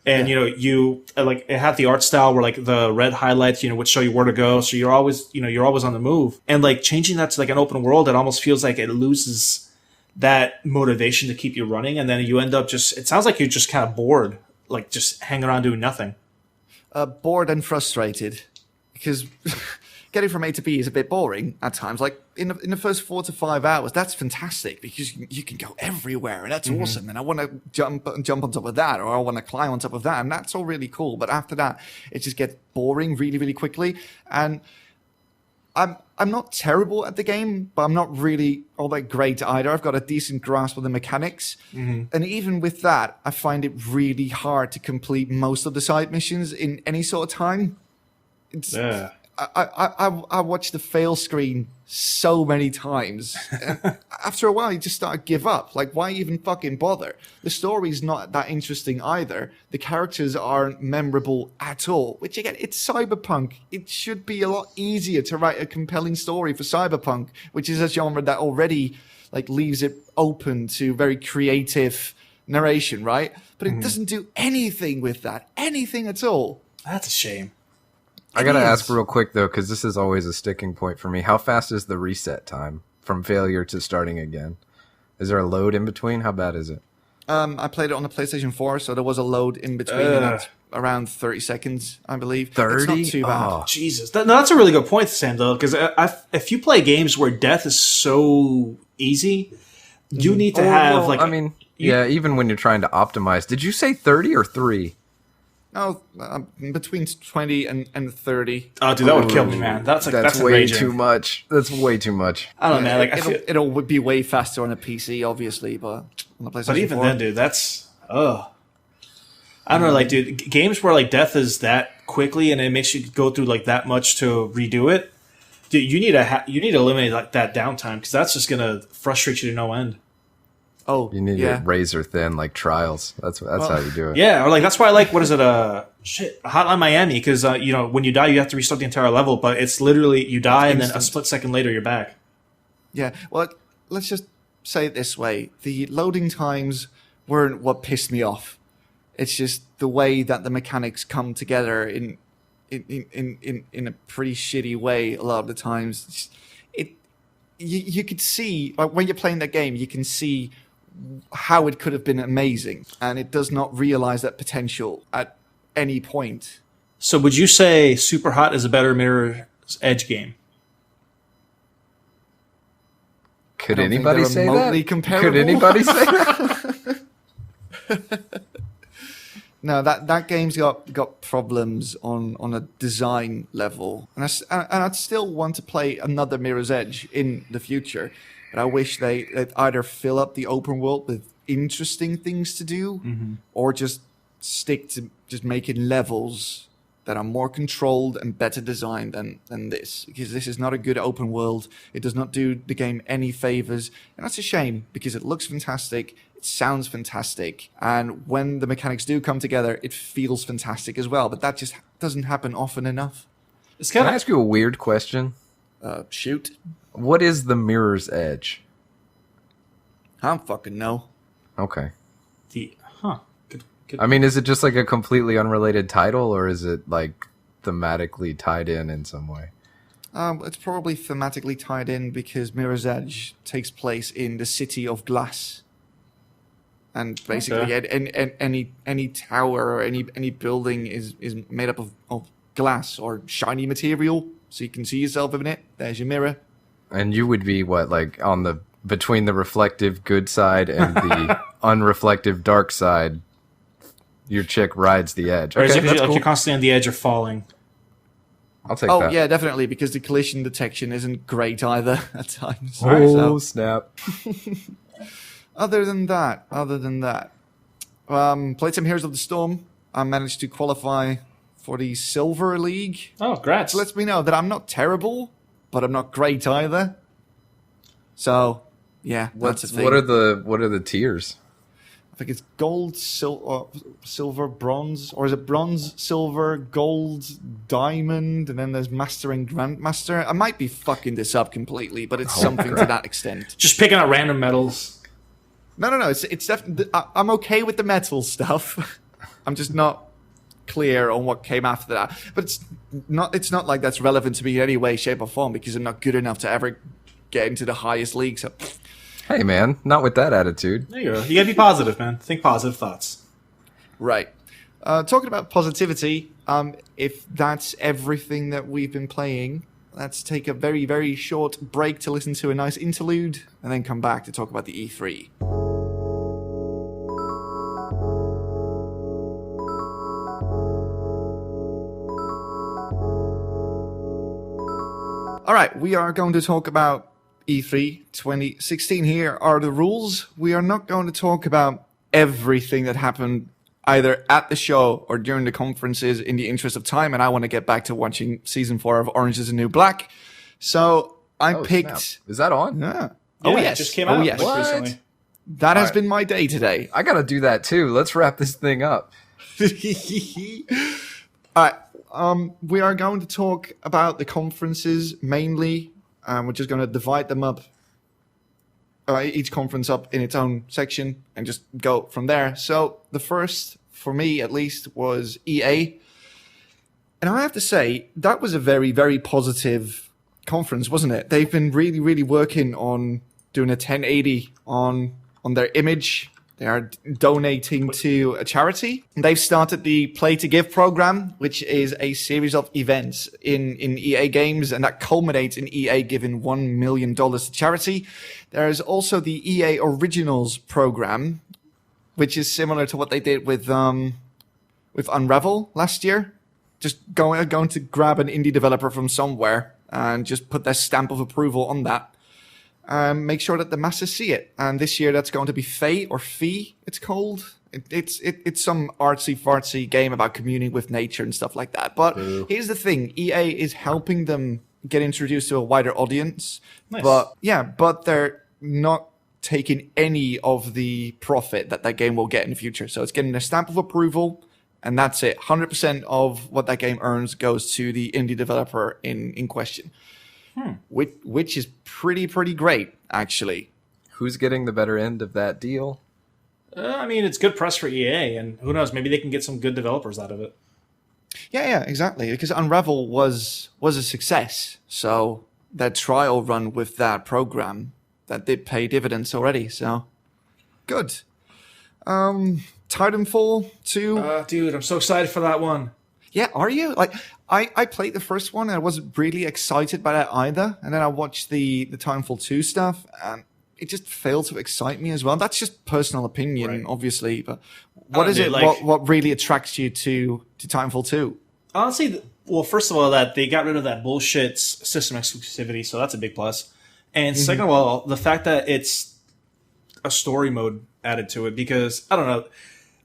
And, you like it had the art style where like the red highlights, would show you where to go. So you're always on the move. And like changing that to like an open world, it almost feels like it loses that motivation to keep you running. And then you end up it sounds like you're just kind of bored, like just hanging around doing nothing. Bored and frustrated because getting from A to B is a bit boring at times. Like in the first 4 to 5 hours, that's fantastic because you can go everywhere and that's awesome. And I want to jump on top of that, or I want to climb on top of that, and that's all really cool. But after that, it just gets boring really, really quickly. And I'm not terrible at the game, but I'm not really all that great either. I've got a decent grasp of the mechanics. And even with that, I find it really hard to complete most of the side missions in any sort of time. I watched the fail screen so many times. After a while, you just start to give up. Like, why even fucking bother? The story's not that interesting either. The characters aren't memorable at all. Which, again, it's Cyberpunk. It should be a lot easier to write a compelling story for Cyberpunk, which is a genre that already like leaves it open to very creative narration, right? But it doesn't do anything with that. Anything at all. That's a shame. I gotta ask real quick though, because this is always a sticking point for me. How fast is the reset time from failure to starting again? Is there a load in between? How bad is it? I played it on the PlayStation 4, so there was a load in between, and that's around 30 seconds, I believe. 30? It's not too bad. Oh. Jesus. That's a really good point, Sam, though, because if you play games where death is so easy, you need to have, like... I mean, even when you're trying to optimize. Did you say 30 or 3? No, between 20 and 30. Oh, dude, that would kill me, man. That's way raging. too much. That's way too much. I don't know, man. Like, it'll be way faster on a PC, obviously, but on the PlayStation 4. But even then, dude, that's I don't know, like, dude, games where like death is that quickly and it makes you go through like that much to redo it. Dude, you need to eliminate like that downtime because that's just gonna frustrate you to no end. Oh, you need it razor thin, like Trials. That's how you do it. Yeah, or like that's why I like Hotline Miami, because when you die you have to restart the entire level, but it's literally you die and then a split second later you're back. Yeah, well, let's just say it this way: the loading times weren't what pissed me off. It's just the way that the mechanics come together in a pretty shitty way a lot of the times. You could see, like, when you're playing that game, you can see how it could have been amazing, and it does not realize that potential at any point. So would you say Super Hot is a better Mirror's Edge game? Could anybody say that? Comparable. Could anybody say that? No, that game's got problems on a design level, and I'd still want to play another Mirror's Edge in the future. But I wish they'd either fill up the open world with interesting things to do, or just stick to just making levels that are more controlled and better designed than this, because this is not a good open world. It does not do the game any favors, and that's a shame because it looks fantastic, it sounds fantastic, and when the mechanics do come together, it feels fantastic as well. But that just doesn't happen often enough. Can I ask you a weird question? Shoot. What is the Mirror's Edge? I don't fucking know. Okay. Good. I mean, is it just like a completely unrelated title, or is it like thematically tied in some way? It's probably thematically tied in because Mirror's Edge takes place in the city of glass, and basically any tower or any building is made up of glass or shiny material, so you can see yourself in it. There's your mirror. And you would be what, like on the between the reflective good side and the unreflective dark side? Your chick rides the edge. Or is it because you're constantly on the edge of falling? I'll take that. Oh, yeah, definitely, because the collision detection isn't great either at times. Snap. Other than that, played some Heroes of the Storm. I managed to qualify for the Silver League. Oh, congrats. Which lets me know that I'm not terrible, but I'm not great either. So, yeah, that's a thing. What are the tiers? I think it's gold, silver, bronze, or is it bronze, silver, gold, diamond, and then there's master and grandmaster. I might be fucking this up completely, but it's something to that extent. Just picking out random medals. No. It's definitely. I'm okay with the metal stuff. I'm just not clear on what came after that. But it's not like that's relevant to me in any way, shape, or form because I'm not good enough to ever get into the highest league. So. Hey, man, not with that attitude. There you go. You gotta be positive, man. Think positive thoughts. Right. Talking about positivity, if that's everything that we've been playing, let's take a very, very short break to listen to a nice interlude and then come back to talk about the E3. All right, we are going to talk about E3 2016. Here are the rules. We are not going to talk about everything that happened either at the show or during the conferences in the interest of time, and I want to get back to watching Season 4 of Orange is the New Black. So I picked... Snap. Is that on? Yeah. It just came out recently. That has been my day today. I got to do that too. Let's wrap this thing up. All right. We are going to talk about the conferences mainly. We're just going to divide them up, each conference up in its own section and just go from there. So the first, for me at least, was EA. And I have to say, that was a very, very positive conference, wasn't it? They've been really, really working on doing a 1080 on their image. They are donating to a charity. They've started the Play to Give program, which is a series of events in EA games, and that culminates in EA giving $1 million to charity. There is also the EA Originals program, which is similar to what they did with Unravel last year. Just going to grab an indie developer from somewhere and just put their stamp of approval on that. Make sure that the masses see it. And this year that's going to be Fey or Fee, it's called. It's some artsy-fartsy game about communing with nature and stuff like that. But here's the thing. EA is helping them get introduced to a wider audience. Nice. But they're not taking any of the profit that game will get in the future. So it's getting a stamp of approval, and that's it. 100% of what that game earns goes to the indie developer in question. Which is pretty great, actually. Who's getting the better end of that deal? I mean, it's good press for EA, and who knows, maybe they can get some good developers out of it. Yeah, exactly. Because Unravel was a success, so that trial run with that program, that did pay dividends already, so good. Titanfall 2. Dude, I'm so excited for that one. Yeah, are you? Like, I played the first one and I wasn't really excited by that either. And then I watched the Titanfall 2 stuff and it just failed to excite me as well. That's just personal opinion, obviously. But what is it? Like, what really attracts you to Titanfall 2? Honestly, well, first of all, that they got rid of that bullshit system exclusivity, so that's a big plus. And second of all, the fact that it's a story mode added to it, because I don't know.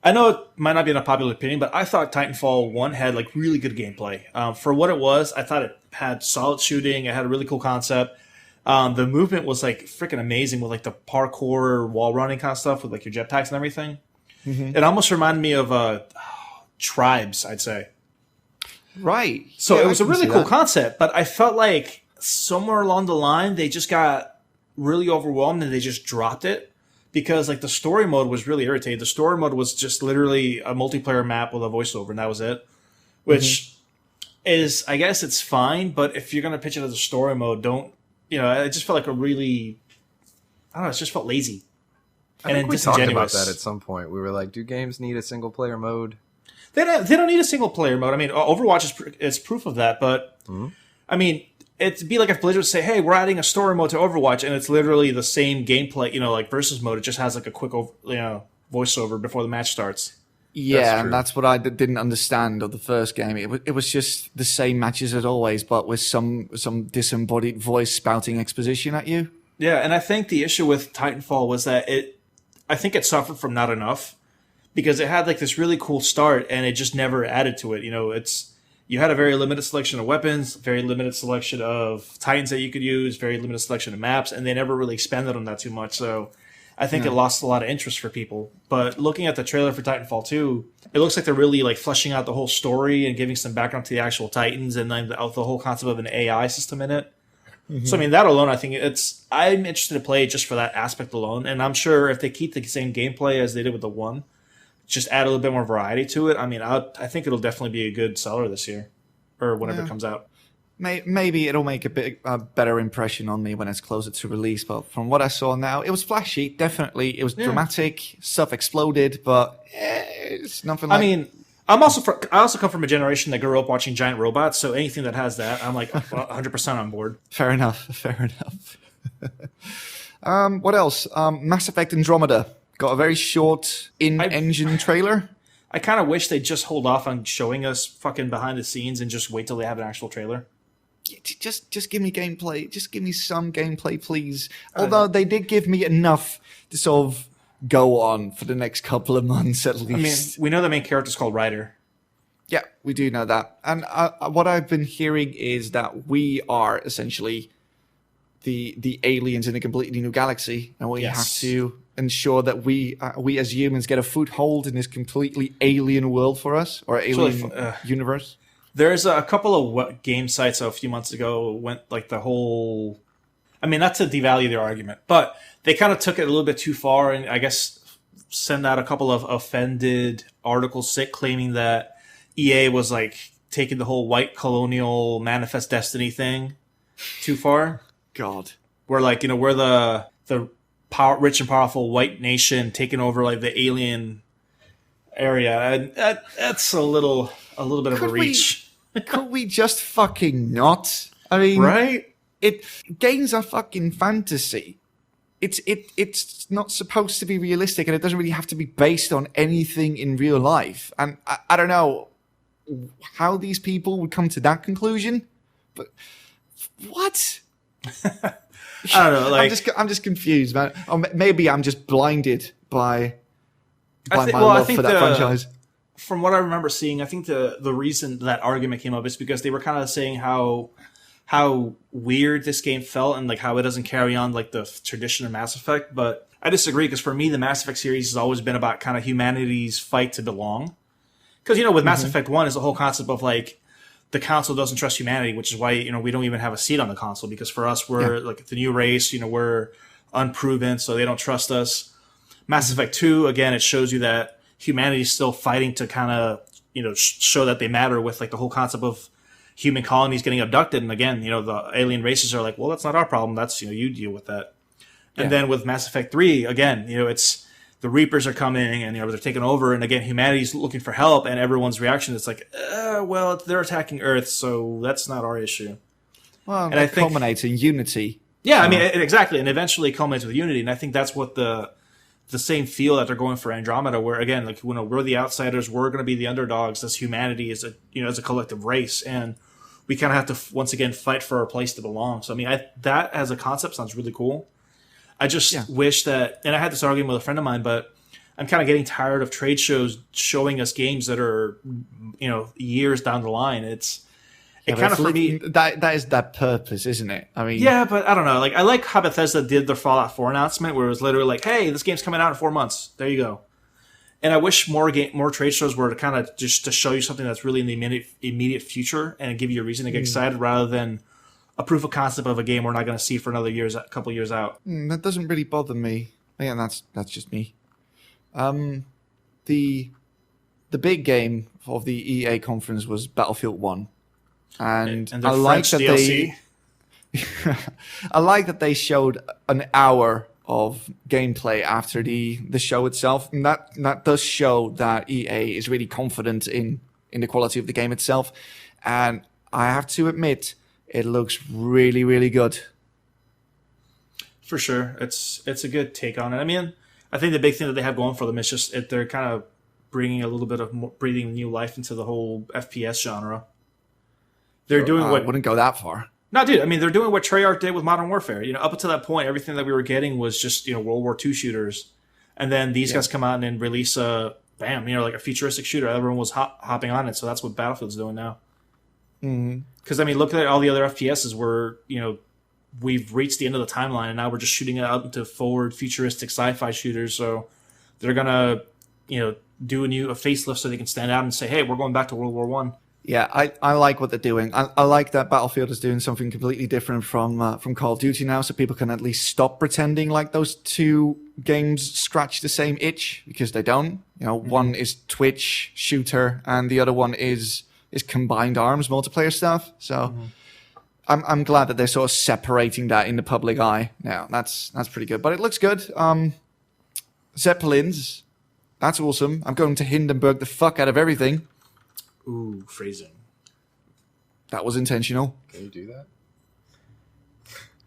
I know it might not be an unpopular opinion, but I thought Titanfall 1 had like really good gameplay. For what it was, I thought it had solid shooting. It had a really cool concept. The movement was like freaking amazing with like the parkour wall running kind of stuff with like your jetpacks and everything. Mm-hmm. It almost reminded me of Tribes, I'd say. Right. So it was a really cool concept, but I felt like somewhere along the line they just got really overwhelmed and they just dropped it. Because like the story mode was really irritating. The story mode was just literally a multiplayer map with a voiceover, and that was it. Which is, I guess, it's fine. But if you're gonna pitch it as a story mode, don't. I just felt like I don't know. It just felt lazy. I think we talked about that at some point. We were like, do games need a single player mode? They don't need a single player mode. I mean, Overwatch is proof of that. But I mean. It'd be like if Blizzard would say, hey, we're adding a story mode to Overwatch, and it's literally the same gameplay, like versus mode. It just has like a quick voiceover before the match starts. Yeah, and that's what I didn't understand of the first game. It was just the same matches as always, but with some disembodied voice spouting exposition at you. Yeah, and I think the issue with Titanfall was that I think it suffered from not enough, because it had like this really cool start, and it just never added to it. You had a very limited selection of weapons, very limited selection of Titans that you could use, very limited selection of maps, and they never really expanded on that too much. So I think it lost a lot of interest for people. But looking at the trailer for Titanfall 2, it looks like they're really like fleshing out the whole story and giving some background to the actual Titans and then the whole concept of an AI system in it. Mm-hmm. So I mean, that alone, I think I'm interested to play just for that aspect alone. And I'm sure if they keep the same gameplay as they did with the one, just add a little bit more variety to it. I mean, I think it'll definitely be a good seller this year or whenever it comes out. Maybe it'll make a better impression on me when it's closer to release. But from what I saw now, it was flashy. Definitely, it was dramatic. Stuff exploded, but it's nothing like. I mean, I also come from a generation that grew up watching giant robots. So anything that has that, I'm like 100% on board. Fair enough. What else? Mass Effect Andromeda got a very short in-engine trailer. I kind of wish they'd just hold off on showing us fucking behind the scenes and just wait till they have an actual trailer. Just give me gameplay. Just give me some gameplay, please. Although they did give me enough to sort of go on for the next couple of months at least. I mean, we know the main character's called Ryder. Yeah, we do know that. And what I've been hearing is that we are essentially the aliens in a completely new galaxy, and we have to ensure that we as humans get a foothold in this completely alien world for us, or alien universe. There's a couple of game sites a few months ago went like the whole. I mean, not to devalue their argument, but they kind of took it a little bit too far, and I guess send out a couple of offended articles claiming that EA was like taking the whole white colonial manifest destiny thing too far. God, we're like, we're the rich and powerful white nation taking over like the alien area, and that's a little bit of a reach. Could we just fucking not? I mean, right? Games are fucking fantasy. It's not supposed to be realistic, and it doesn't really have to be based on anything in real life. And I don't know how these people would come to that conclusion, but what? I don't know. Like, I'm just confused, man. Or maybe I'm just blinded by my love for that franchise. From what I remember seeing, I think the reason that argument came up is because they were kind of saying how weird this game felt and like how it doesn't carry on like the tradition of Mass Effect. But I disagree, because for me, the Mass Effect series has always been about kind of humanity's fight to belong. Because with Mass Effect 1 is the whole concept of like the council doesn't trust humanity, which is why we don't even have a seat on the console, because for us we're like the new race, we're unproven, so they don't trust us. Mass Effect 2, again, it shows you that humanity is still fighting to kind of show that they matter, with like the whole concept of human colonies getting abducted, and again the alien races are like, well, that's not our problem, that's you deal with that. And then with Mass Effect 3, again, it's the Reapers are coming and they're taking over, and again humanity's looking for help, and everyone's reaction is like, well, they're attacking Earth, so that's not our issue. Well, and I think culminates in Unity. Yeah, I mean, exactly, and eventually it culminates with Unity, and I think that's what the same feel that they're going for Andromeda, where again, like we're the outsiders, we're going to be the underdogs as humanity, as a collective race, and we kind of have to once again fight for our place to belong. So I mean, that as a concept sounds really cool. I just wish that, and I had this argument with a friend of mine, but I'm kind of getting tired of trade shows showing us games that are, years down the line. It kind of for me that is that purpose, isn't it? I mean, yeah, but I don't know. Like I like how Bethesda did their Fallout 4 announcement, where it was literally like, "Hey, this game's coming out in 4 months. There you go." And I wish more trade shows were to kind of just to show you something that's really in the immediate future and give you a reason to get excited, rather than a proof of concept of a game we're not going to see for another couple years out. That doesn't really bother me. Yeah, that's just me. The big game of the EA conference was Battlefield 1. And I like that DLC. I like that they showed an hour of gameplay after the show itself, and that does show that EA is really confident in the quality of the game itself. And I have to admit, it looks really, really good. For sure, it's a good take on it. I mean, I think the big thing that they have going for them is just they're kind of bringing a little bit of breathing new life into the whole FPS genre. They're doing what... I wouldn't go that far. No, dude. I mean, they're doing what Treyarch did with Modern Warfare. Up until that point, everything that we were getting was just World War II shooters, and then these guys come out and then release like a futuristic shooter. Everyone was hopping on it, so that's what Battlefield's doing now. Because I mean, look at all the other FPSs where we've reached the end of the timeline, and now we're just shooting it out into forward futuristic sci-fi shooters. So they're gonna do a facelift so they can stand out and say, "Hey, we're going back to World War One." Yeah, I like what they're doing. I like that Battlefield is doing something completely different from Call of Duty now, so people can at least stop pretending like those two games scratch the same itch, because they don't. One is Twitch shooter, and the other one is combined arms multiplayer stuff. So I'm glad that they're sort of separating that in the public eye now. That's pretty good, but it looks good. Zeppelins, that's awesome. I'm going to Hindenburg the fuck out of everything. Ooh, phrasing. That was intentional. Can you do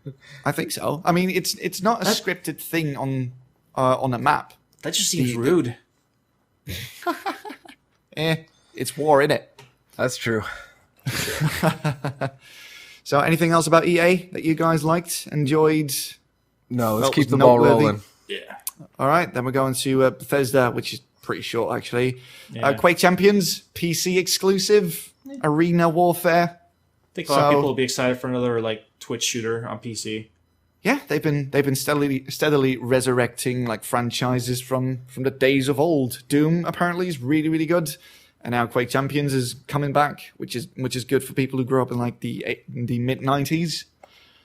that? I think so. I mean, it's not a scripted thing on a map. That just seems rude. It's war, innit? That's true. So, anything else about EA that you guys liked, enjoyed? No, let's keep the ball rolling. Yeah. All right, then we're going to Bethesda, which is pretty short, actually. Yeah. Quake Champions, PC exclusive, Arena Warfare. I think a lot of people will be excited for another Twitch shooter on PC. Yeah, they've been steadily resurrecting franchises from the days of old. Doom apparently is really, really good, and now Quake Champions is coming back, which is good for people who grew up in the mid 90s.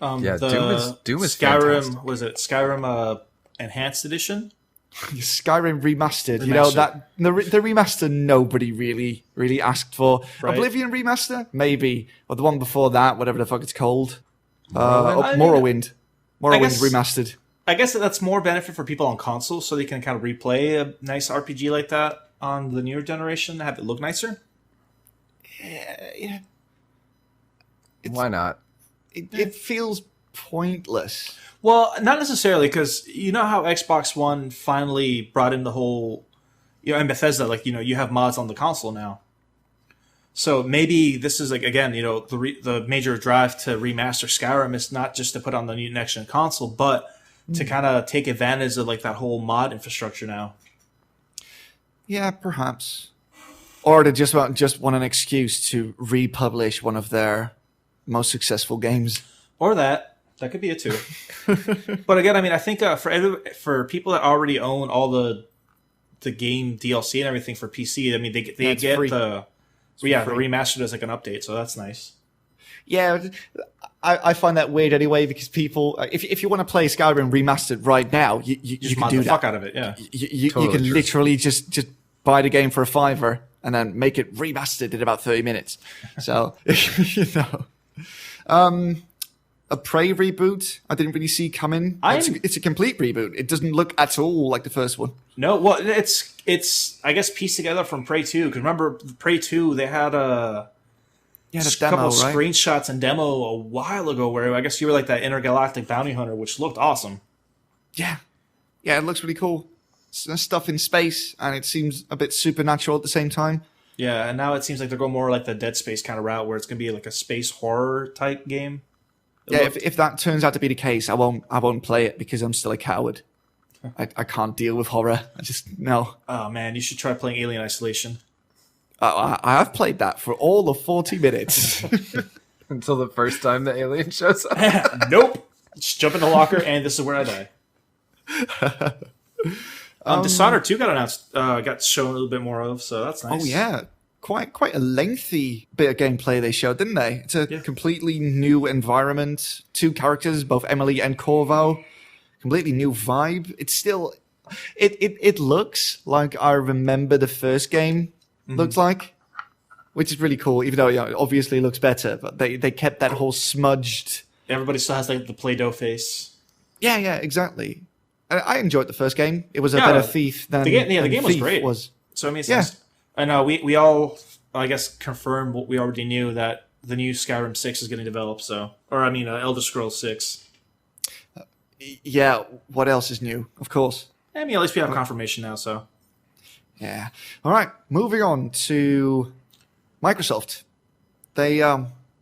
Doom is Skyrim. fantastic. Was it Skyrim Enhanced Edition? Skyrim remastered. That the remaster nobody really asked for. Right. Oblivion remaster, maybe, or the one before that, whatever the fuck it's called. Morrowind remastered. I guess that's more benefit for people on console, so they can kind of replay a nice RPG like that on the newer generation, have it look nicer. Yeah. Why not? It feels pointless. Well, not necessarily, because you know how Xbox One finally brought in the whole, and Bethesda, you have mods on the console now. So maybe this is again, the major drive to remaster Skyrim is not just to put on the new next gen console, but to kind of take advantage of that whole mod infrastructure now. Yeah, perhaps, or they just want an excuse to republish one of their most successful games, or that. That could be it too. But again, I mean, I think for people that already own all the game DLC and everything for PC, I mean, they get free. the remastered as an update, so that's nice. Yeah, I find that weird anyway, because people, if you want to play Skyrim remastered right now, you just can mod do the that. fuck out of it. Yeah, you can literally just buy the game for $5 and then make it remastered in about 30 minutes. So a Prey reboot, I didn't really see coming. It's a complete reboot. It doesn't look at all like the first one. No, well, it's I guess pieced together from Prey 2. Because remember, Prey 2, they had a couple of screenshots and demo a while ago where I guess you were that intergalactic bounty hunter, which looked awesome. Yeah, it looks really cool. Stuff in space, and it seems a bit supernatural at the same time. Yeah, and now it seems like they're going more the Dead Space kind of route, where it's going to be a space horror type game. If that turns out to be the case, I won't play it because I'm still a coward. I can't deal with horror. I just no. Oh man, you should try playing Alien Isolation. I have played that for all of 40 minutes. Until the first time the alien shows up. Nope. Just jump in the locker, and this is where I die. Dishonored 2 got announced, got shown a little bit more of, so that's nice. Oh yeah, quite a lengthy bit of gameplay they showed, didn't they? It's a completely new environment, 2 characters, both Emily and Corvo, completely new vibe. It's still, it looks like I remember the first game looks like, which is really cool. Even though it obviously looks better, but they kept that whole smudged. Everybody still has like the Play-Doh face. Yeah, exactly. I enjoyed the first game. It was a better Thief than the game was Thief great. Was. So I mean, I know we all, I guess, confirmed what we already knew, that the new Skyrim 6 is getting developed. So, or I mean, Elder Scrolls 6. Yeah. What else is new? Of course. I mean, at least we have confirmation now. So. Yeah. All right. Moving on to Microsoft. They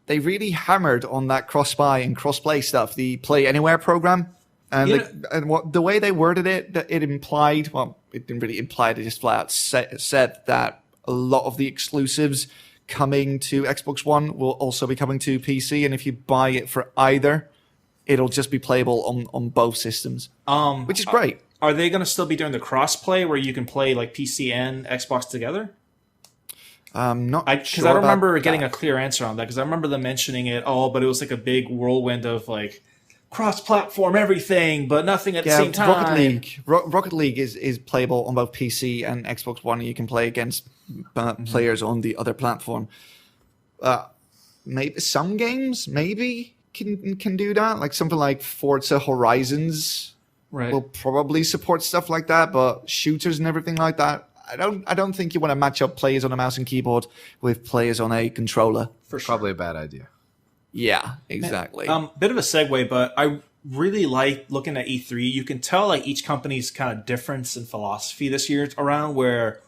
really hammered on that cross-buy and cross-play stuff, the Play Anywhere program. And the way they worded it, it implied, well, it didn't really imply, it just flat out said that a lot of the exclusives coming to Xbox One will also be coming to PC. And if you buy it for either, it'll just be playable on both systems, which is great. Are they going to still be doing the cross-play where you can play like PC and Xbox together? Not sure. Because I don't remember getting a clear answer on that, because I remember them mentioning it all, but it was like a big whirlwind of like cross-platform everything, but nothing at the same time. Rocket League is playable on both PC and Xbox One, and you can play against players on the other platform. Maybe some games can do that, like something like Forza Horizons. Right. Will probably support stuff like that, but shooters and everything like that, I don't think you want to match up players on a mouse and keyboard with players on a controller. For sure. Probably a bad idea. Yeah, exactly. Bit of a segue, but I really like looking at E3. You can tell like each company's kind of difference in philosophy this year around, where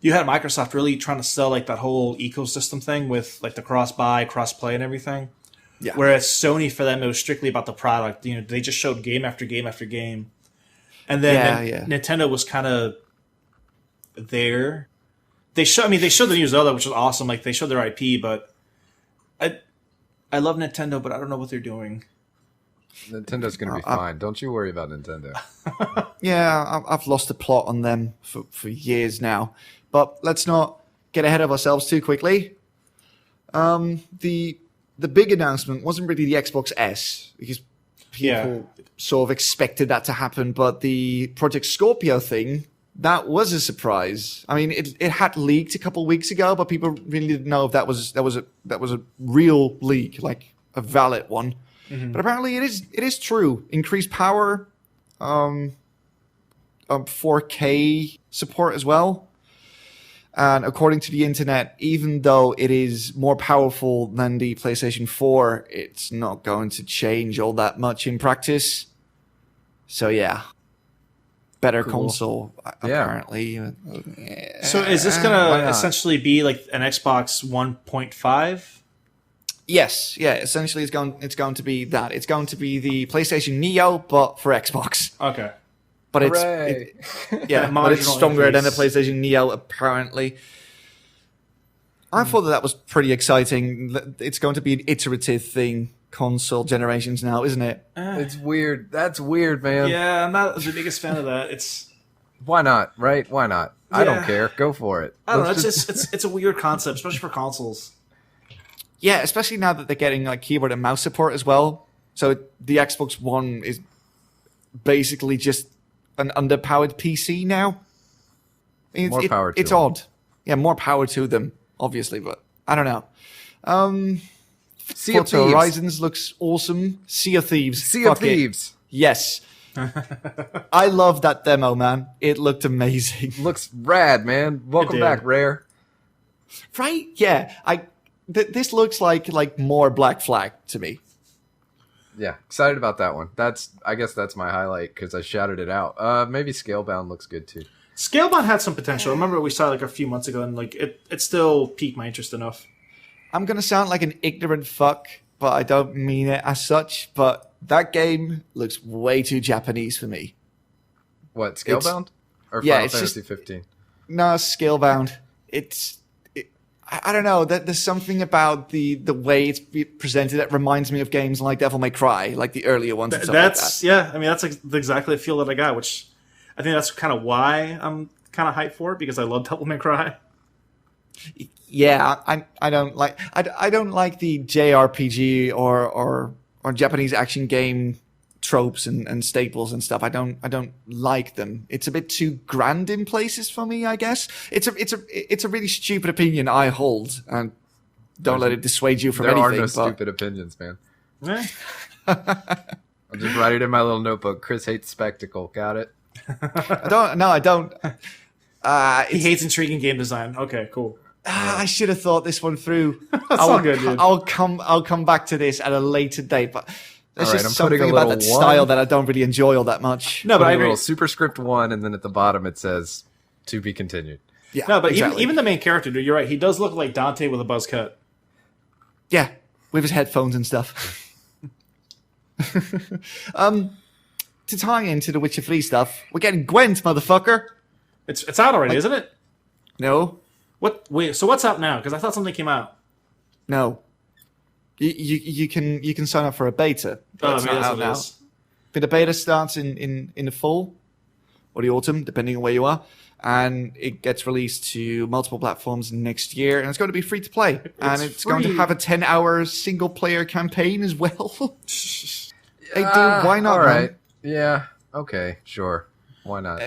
you had Microsoft really trying to sell like that whole ecosystem thing with like the cross-buy, cross-play and everything. Yeah. Whereas Sony, for them, it was strictly about the product. You know, they just showed game after game after game. And then Nintendo was kind of there. They showed the new Zelda, which was awesome. Like, they showed their IP, but I love Nintendo, but I don't know what they're doing. Nintendo's going to be fine. Don't you worry about Nintendo. Yeah, I've lost the plot on them for years now. But let's not get ahead of ourselves too quickly. The big announcement wasn't really the Xbox S, because people sort of expected that to happen, but the Project Scorpio thing, that was a surprise. I mean, it had leaked a couple of weeks ago, but people really didn't know if that was a real leak, like a valid one. Mm-hmm. But apparently it is true. Increased power, 4K support as well. And according to the internet, even though it is more powerful than the PlayStation 4, it's not going to change all that much in practice. So yeah, better console, apparently. So is this going to essentially be like an Xbox 1.5? Yes, yeah. Essentially, it's going to be that. It's going to be the PlayStation Neo, but for Xbox. Okay. But it's stronger than the PlayStation Neo, apparently. I thought that was pretty exciting. It's going to be an iterative thing, console generations now, isn't it? It's weird. That's weird, man. Yeah, I'm not the biggest fan of that. Why not, right? Why not? Yeah. I don't care. Go for it. I don't know. It's a weird concept, especially for consoles. Yeah, especially now that they're getting like keyboard and mouse support as well. So the Xbox One is basically just an underpowered PC now. More power to them. It's odd. Yeah, more power to them, obviously, but I don't know. Forza Horizons looks awesome. Sea of Thieves. Sea of Thieves. Yes. I love that demo, man. It looked amazing. Looks rad, man. Welcome back, Rare. Right? Yeah. This looks like more Black Flag to me. Yeah, excited about that one. I guess that's my highlight because I shouted it out. Maybe Scalebound looks good too. Scalebound had some potential. I remember we saw it like a few months ago, and like it still piqued my interest enough. I'm gonna sound like an ignorant fuck, but I don't mean it as such. But that game looks way too Japanese for me. What, Scalebound? Or yeah, Final it's Fantasy just 15? no Scalebound. I don't know. There's something about the way it's presented that reminds me of games like Devil May Cry, like the earlier ones. And stuff That's like that. yeah. I mean, that's exactly the feel that I got, which I think that's kind of why I'm kind of hyped for it, because I love Devil May Cry. Yeah, I don't like the JRPG or Japanese action game tropes and staples and stuff. I don't like them. It's a bit too grand in places for me, I guess. It's a really stupid opinion I hold, and don't let it dissuade you from there anything. There are no stupid opinions, man. Eh. I'll just write it in my little notebook. Chris hates spectacle. Got it? I don't. He hates intriguing game design. Okay, cool. I should have thought this one through. All good, dude. I'll come back to this at a later date, but there's All right, just I'm putting something a about little that one. style that I don't really enjoy all that much. No, but I A agree. little superscript 1, and then at the bottom it says to be continued. Yeah, No, but exactly. even the main character, dude, you're right. He does look like Dante with a buzz cut. Yeah, with his headphones and stuff. To tie into the Witcher 3 stuff, we're getting Gwent, motherfucker. It's out already, isn't it? No, What? Wait. So what's out now? Because I thought something came out. no. You can sign up for a beta, but it's maybe not that's out what it now. is. But the beta starts in the fall or the autumn, depending on where you are, and it gets released to multiple platforms next year, and it's going to be free to play, and it's going to free. have a 10-hour single player campaign as well. Hey, dude, why not? All man? right. Yeah. Okay. Sure. Why not?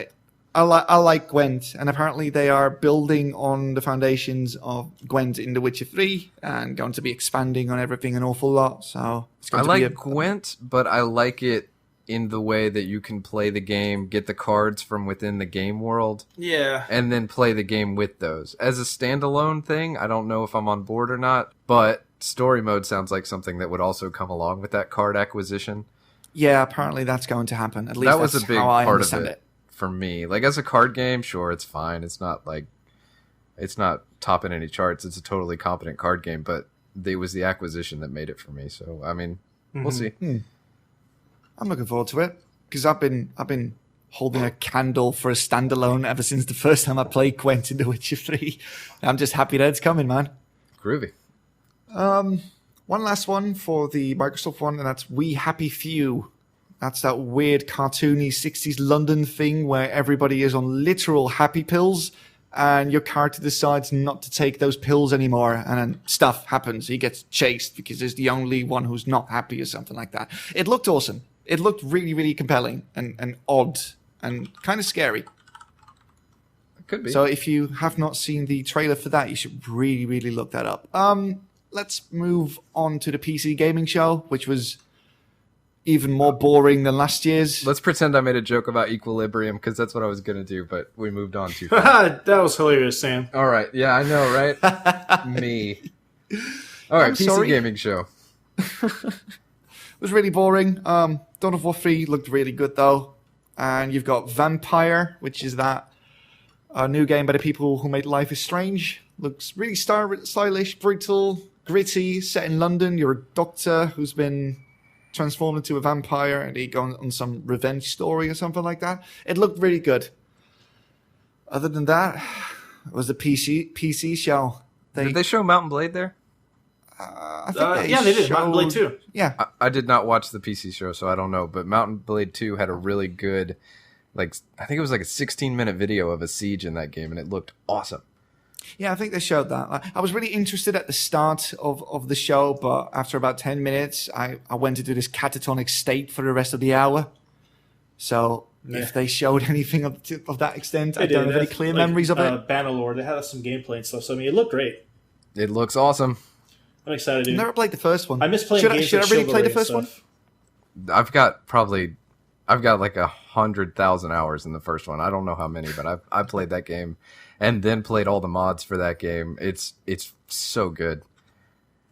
I like Gwent, and apparently they are building on the foundations of Gwent in The Witcher 3 and going to be expanding on everything an awful lot. So it's going I to like be Gwent, but I like it in the way that you can play the game, get the cards from within the game world, Yeah. and then play the game with those. As a standalone thing, I don't know if I'm on board or not, but story mode sounds like something that would also come along with that card acquisition. Yeah, apparently that's going to happen. At least That was that's a big how I part of understand it for me. Like, as a card game, sure, it's fine. It's not topping any charts. It's a totally competent card game, but it was the acquisition that made it for me. So, I mean, we'll see. I'm looking forward to it because I've been holding a candle for a standalone ever since the first time I played Gwent in The Witcher 3. I'm just happy that it's coming, man. Groovy. One last one for the Microsoft one, and that's We Happy Few. That's that weird cartoony 60s London thing where everybody is on literal happy pills and your character decides not to take those pills anymore, and then stuff happens. He gets chased because he's the only one who's not happy or something like that. It looked awesome. It looked really, really compelling and odd and kind of scary. It could be. So if you have not seen the trailer for that, you should really, really look that up. Let's move on to the PC gaming show, which was even more boring than last year's. Let's pretend I made a joke about Equilibrium, because that's what I was going to do, but we moved on too fast. That was hilarious, Sam. All right. Yeah, I know, right? Me. All right, I'm PC sorry. gaming show. It was really boring. Dawn of War 3 looked really good, though. And you've got Vampire, which is that new game by the people who made Life is Strange. Looks really stylish, brutal, gritty, set in London. You're a doctor who's been transformed into a vampire, and he goes on some revenge story or something like that. It looked really good. Other than that, it was the PC show. Did they show Mountain Blade there? I think Yeah, they did. Mountain Blade showed- 2. Yeah, I did not watch the PC show, so I don't know. But Mountain Blade 2 had a really good, like, I think it was like a 16-minute video of a siege in that game, and it looked awesome. yeah, I think they showed that. I was really interested at the start of the show, but after about 10 minutes, I went into this catatonic state for the rest of the hour. So if they showed anything of that extent, I don't have any clear memories of it. Bannerlord, they had some gameplay and stuff, so I mean, it looked great. It looks awesome. I'm excited, dude. I've never played the first one. I miss playing Should games I that really show play the raid first one? stuff. I've got like 100,000 hours in the first one. I don't know how many, but I played that game and then played all the mods for that game. It's so good,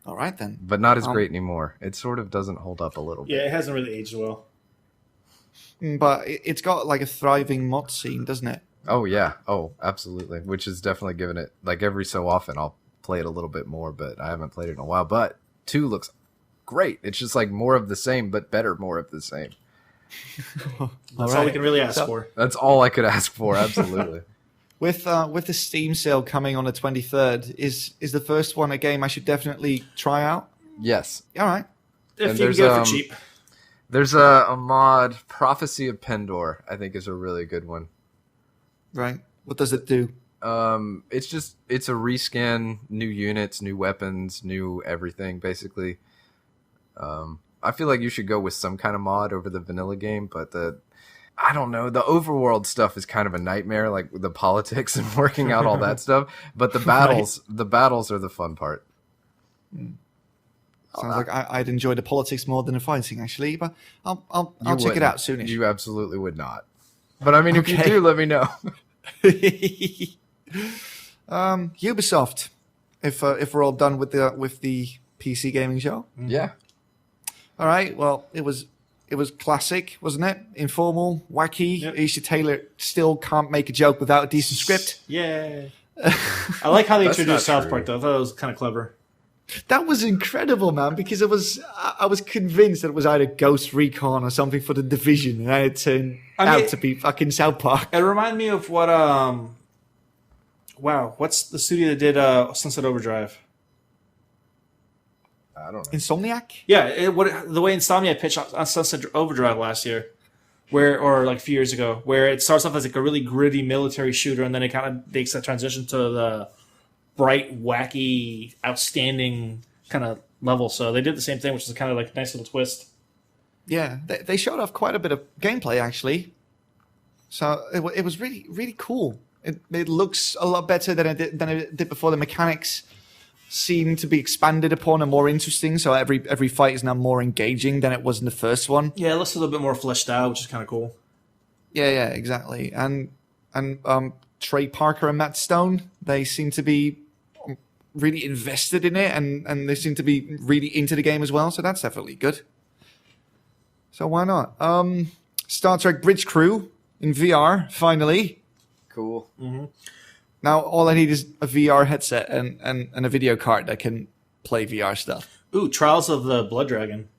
All right, then. but not as great anymore. It sort of doesn't hold up a little bit. Yeah, it hasn't really aged well. But it's got like a thriving mod scene, doesn't it? Oh yeah. Oh, absolutely. Which is definitely given it, like, every so often I'll play it a little bit more, but I haven't played it in a while. But 2 looks great. It's just like more of the same, but better more of the same. That's all we can really ask for. That's all I could ask for. Absolutely. With the Steam sale coming on the 23rd, is the first one a game I should definitely try out? Yes. All right. If you can get it for cheap. There's a mod, Prophecy of Pendor, I think is a really good one. Right. What does it do? It's a reskin, new units, new weapons, new everything, basically. I feel like you should go with some kind of mod over the vanilla game, but I don't know, the overworld stuff is kind of a nightmare, like the politics and working out all that stuff. But the battles are the fun part. Sounds like I'd enjoy the politics more than the fighting, actually. But I'll check it out soonish. You absolutely would not. But I mean, if you do, let me know. Ubisoft. If we're all done with the PC gaming show. Yeah. All right. Well, it was classic, wasn't it? Informal, wacky. Yep. Aisha Taylor still can't make a joke without a decent script. Yeah. I like how they That's introduced not South true. Park, though. I thought it was kind of clever. That was incredible, man, because I was convinced that it was either Ghost Recon or something for the Division, and it turned out to be fucking South Park. It reminded me of what, what's the studio that did Sunset Overdrive? I don't know. Insomniac? Yeah, the way Insomniac pitched on Sunset Overdrive last year, or like a few years ago, where it starts off as like a really gritty military shooter, and then it kind of takes that transition to the bright, wacky, outstanding kind of level. So they did the same thing, which is kind of like a nice little twist. Yeah, they showed off quite a bit of gameplay, actually. So it was really, really cool. It looks a lot better than it did before. The mechanics seem to be expanded upon and more interesting, so every fight is now more engaging than it was in the first one. Yeah, it looks a little bit more fleshed out, which is kind of cool. Yeah, exactly. And Trey Parker and Matt Stone, they seem to be really invested in it, and they seem to be really into the game as well, so that's definitely good. So why not? Star Trek Bridge Crew in VR, finally. Cool. Mm-hmm. Now all I need is a VR headset and a video card that can play VR stuff. Ooh, Trials of the Blood Dragon.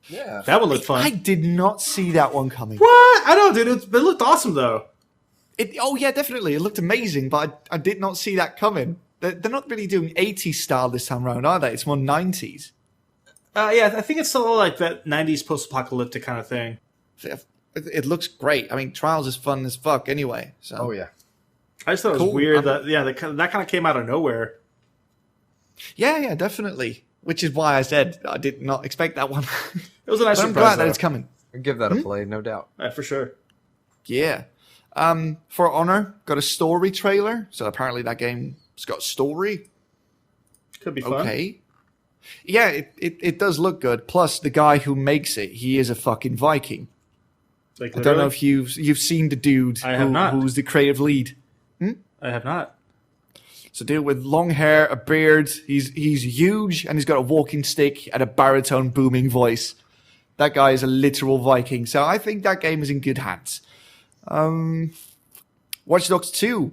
Yeah. That one looked fun. I did not see that one coming. What? I know, dude. It looked awesome, though. Oh, yeah, definitely. It looked amazing, but I did not see that coming. They're not really doing 80s style this time around, are they? It's more 90s. Yeah, I think it's still like that 90s post-apocalyptic kind of thing. It looks great. I mean, Trials is fun as fuck anyway. So. Oh, yeah. I just thought it was weird that that kind of came out of nowhere. Yeah, definitely. Which is why I said I did not expect that one. It was a nice but surprise. I'm glad though. that it's coming. I'll give that a play, no doubt. For sure. Yeah. For Honor, got a story trailer. So apparently that game's got a story. Could be fun. Okay. Yeah, it does look good. Plus, the guy who makes it, he is a fucking Viking. Like, I don't know if you've seen the dude who's the creative lead. I have not. It's a dude with long hair, a beard. He's huge, and he's got a walking stick and a baritone booming voice. That guy is a literal Viking. So I think that game is in good hands. Watch Dogs 2